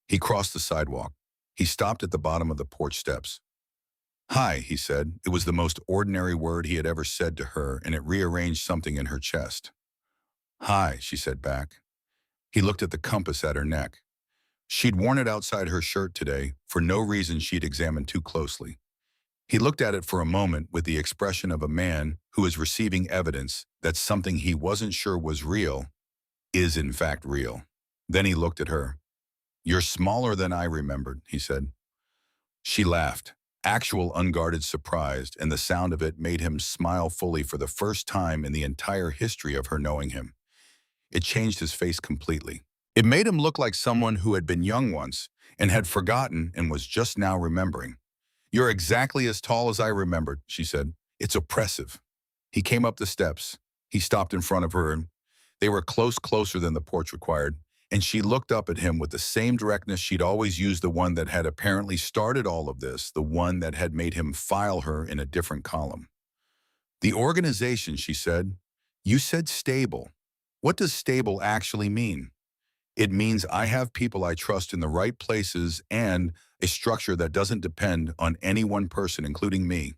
He crossed the sidewalk. He stopped at the bottom of the porch steps. "Hi," he said. It was the most ordinary word he had ever said to her, and it rearranged something in her chest. "Hi," she said back. He looked at the compass at her neck. She'd worn it outside her shirt today, for no reason she'd examined too closely. He looked at it for a moment with the expression of a man who is receiving evidence that something he wasn't sure was real is in fact real. Then he looked at her. "You're smaller than I remembered," he said. She laughed, actual unguarded surprise, and the sound of it made him smile fully for the first time in the entire history of her knowing him. It changed his face completely. It made him look like someone who had been young once and had forgotten and was just now remembering. You're exactly as tall as I remembered, she said. It's oppressive. He came up the steps. He stopped in front of her, and they were closer than the porch required, and she looked up at him with the same directness she'd always used, the one that had apparently started all of this, the one that had made him file her in a different column. The organization, she said. You said stable. What does stable actually mean? It means I have people I trust in the right places and a structure that doesn't depend on any one person, including me.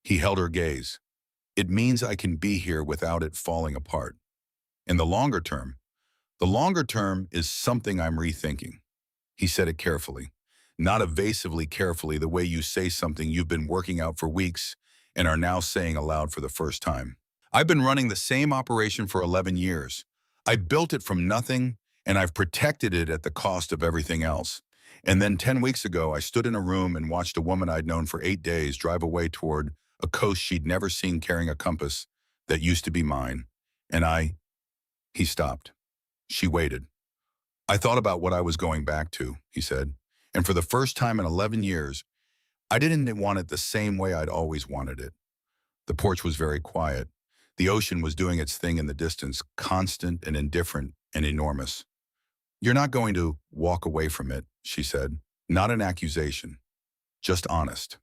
He held her gaze. It means I can be here without it falling apart. In the longer term is something I'm rethinking. He said it carefully, not evasively carefully, the way you say something you've been working out for weeks and are now saying aloud for the first time. I've been running the same operation for 11 years. I built it from nothing, and I've protected it at the cost of everything else. And then 10 weeks ago, I stood in a room and watched a woman I'd known for 8 days drive away toward a coast she'd never seen, carrying a compass that used to be mine. And he stopped. She waited. I thought about what I was going back to, he said. And for the first time in 11 years, I didn't want it the same way I'd always wanted it. The porch was very quiet. The ocean was doing its thing in the distance, constant and indifferent and enormous. You're not going to walk away from it, she said. Not an accusation, just honest.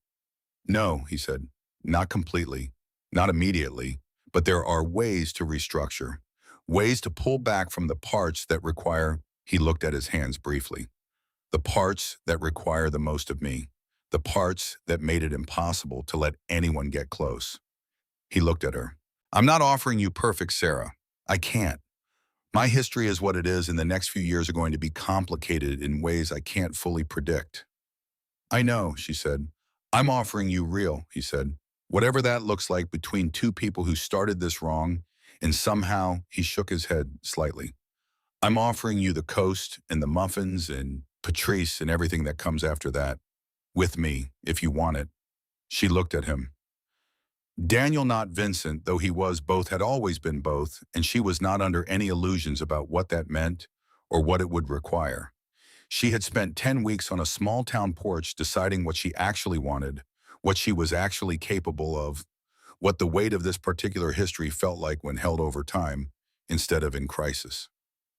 No, he said, not completely, not immediately, but there are ways to restructure, ways to pull back from the parts that require, he looked at his hands briefly, the parts that require the most of me, the parts that made it impossible to let anyone get close. He looked at her. I'm not offering you perfect, Sarah. I can't. My history is what it is, and the next few years are going to be complicated in ways I can't fully predict. I know, she said. I'm offering you real, he said. Whatever that looks like, between two people who started this wrong, and somehow he shook his head slightly. I'm offering you the coast and the muffins and Patrice and everything that comes after that. With me, if you want it. She looked at him. Daniel, not Vincent, though he was both, had always been both, and she was not under any illusions about what that meant or what it would require. She had spent 10 weeks on a small town porch deciding what she actually wanted, what she was actually capable of, what the weight of this particular history felt like when held over time instead of in crisis.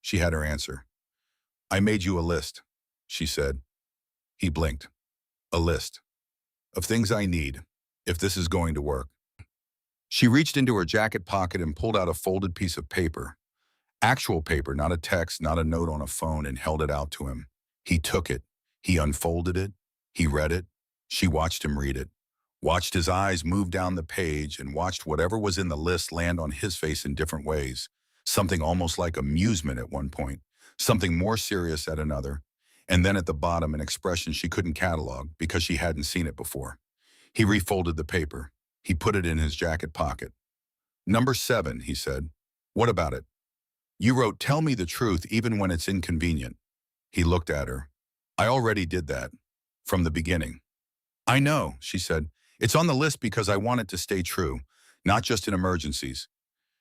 She had her answer. I made you a list, she said. He blinked. A list of things I need, if this is going to work. She reached into her jacket pocket and pulled out a folded piece of paper. Actual paper, not a text, not a note on a phone, and held it out to him. He took it. He unfolded it. He read it. She watched him read it, watched his eyes move down the page, and watched whatever was in the list land on his face in different ways. Something almost like amusement at one point, something more serious at another, and then at the bottom an expression she couldn't catalog because she hadn't seen it before. He refolded the paper. He put it in his jacket pocket. Number 7, he said. What about it? You wrote, tell me the truth even when it's inconvenient. He looked at her. I already did that. From the beginning. I know, she said. It's on the list because I want it to stay true, not just in emergencies.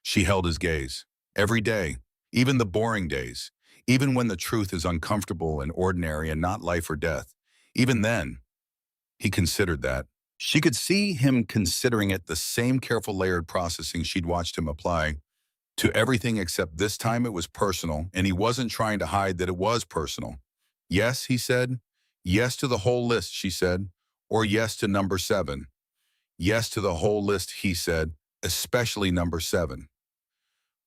She held his gaze. Every day, even the boring days, even when the truth is uncomfortable and ordinary and not life or death, even then, he considered that. She could see him considering it, the same careful layered processing she'd watched him apply to everything, except this time it was personal, and he wasn't trying to hide that it was personal. Yes, he said. Yes to the whole list, she said. Or yes to number 7. Yes to the whole list, he said, especially number 7.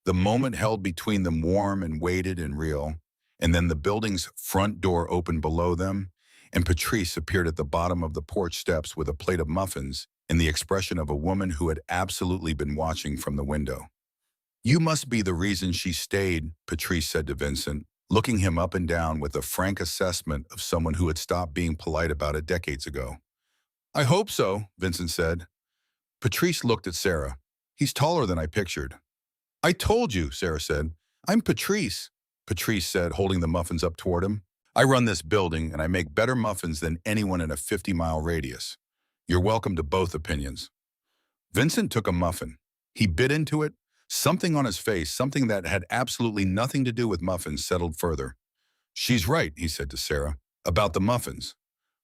The moment held between them warm and weighted and real, and then the building's front door opened below them, and Patrice appeared at the bottom of the porch steps with a plate of muffins and the expression of a woman who had absolutely been watching from the window. You must be the reason she stayed, Patrice said to Vincent, looking him up and down with a frank assessment of someone who had stopped being polite about it decades ago. I hope so, Vincent said. Patrice looked at Sarah. He's taller than I pictured. I told you, Sarah said. I'm Patrice, Patrice said, holding the muffins up toward him. I run this building, and I make better muffins than anyone in a 50-mile radius. You're welcome to both opinions. Vincent took a muffin. He bit into it. Something on his face, something that had absolutely nothing to do with muffins, settled further. She's right, he said to Sarah, about the muffins.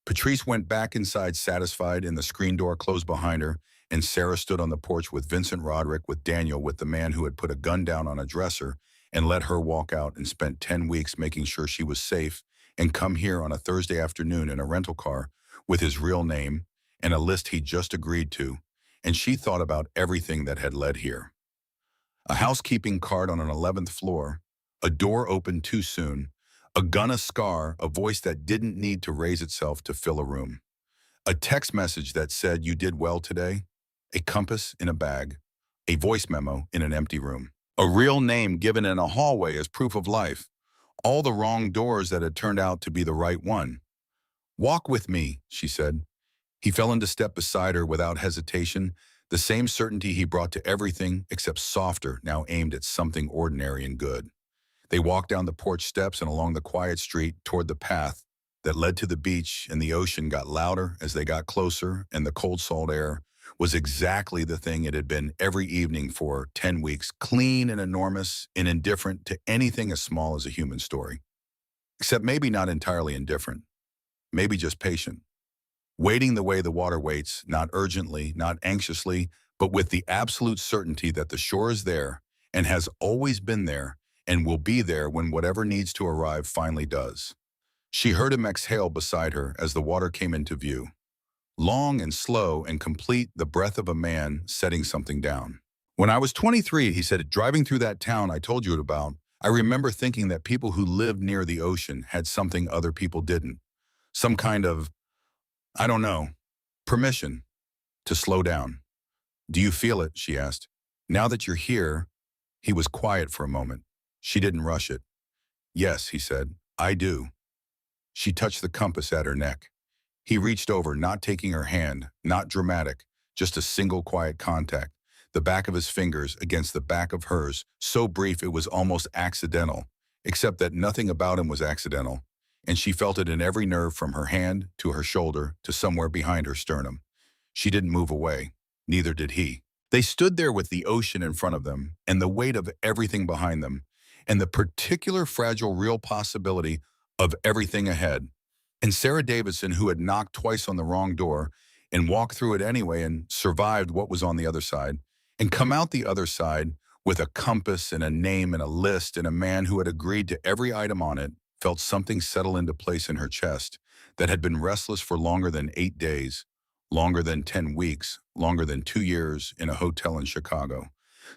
Patrice went back inside satisfied and the screen door closed behind her, and Sarah stood on the porch with Vincent Roderick with Daniel with the man who had put a gun down on a dresser and let her walk out and spent 10 weeks making sure she was safe and come here on a Thursday afternoon in a rental car with his real name and a list he'd just agreed to, and she thought about everything that had led here. A housekeeping card on an 11th floor, a door opened too soon, a gun a-scar, a voice that didn't need to raise itself to fill a room. A text message that said you did well today, a compass in a bag, a voice memo in an empty room. A real name given in a hallway as proof of life. All the wrong doors that had turned out to be the right one. "Walk with me," she said. He fell into step beside her without hesitation, the same certainty he brought to everything except softer, now aimed at something ordinary and good. They walked down the porch steps and along the quiet street toward the path that led to the beach, and the ocean got louder as they got closer, and the cold salt air was exactly the thing it had been every evening for 10 weeks, clean and enormous and indifferent to anything as small as a human story. Except maybe not entirely indifferent, maybe just patient. Waiting the way the water waits, not urgently, not anxiously, but with the absolute certainty that the shore is there and has always been there and will be there when whatever needs to arrive finally does. She heard him exhale beside her as the water came into view. Long and slow and complete, the breath of a man setting something down. "When I was 23, he said, driving through that town I told you about, I remember thinking that people who lived near the ocean had something other people didn't. Some kind of, I don't know, permission to slow down. Do you feel it?" she asked. "Now that you're here." He was quiet for a moment. She didn't rush it. "Yes," he said, "I do." She touched the compass at her neck. He reached over, not taking her hand, not dramatic, just a single quiet contact, the back of his fingers against the back of hers, so brief it was almost accidental, except that nothing about him was accidental, and she felt it in every nerve from her hand to her shoulder to somewhere behind her sternum. She didn't move away. Neither did he. They stood there with the ocean in front of them and the weight of everything behind them and the particular fragile real possibility of everything ahead. And Sarah Davidson, who had knocked twice on the wrong door and walked through it anyway and survived what was on the other side, and come out the other side with a compass and a name and a list and a man who had agreed to every item on it, felt something settle into place in her chest that had been restless for longer than 8 days, longer than 10 weeks, longer than 2 years in a hotel in Chicago.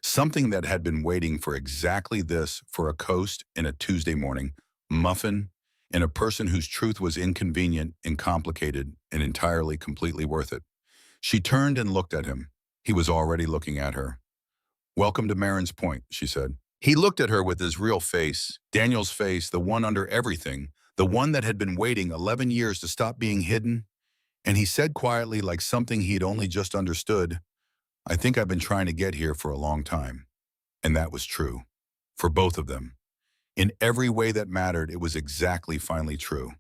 Something that had been waiting for exactly this, for a coast in a Tuesday morning, muffin, and a person whose truth was inconvenient and complicated and entirely completely worth it. She turned and looked at him. He was already looking at her. "Welcome to Marin's Point," she said. He looked at her with his real face, Daniel's face, the one under everything, the one that had been waiting 11 years to stop being hidden, and he said quietly, like something he'd only just understood, "I think I've been trying to get here for a long time." And that was true. For both of them. In every way that mattered, it was exactly finally true.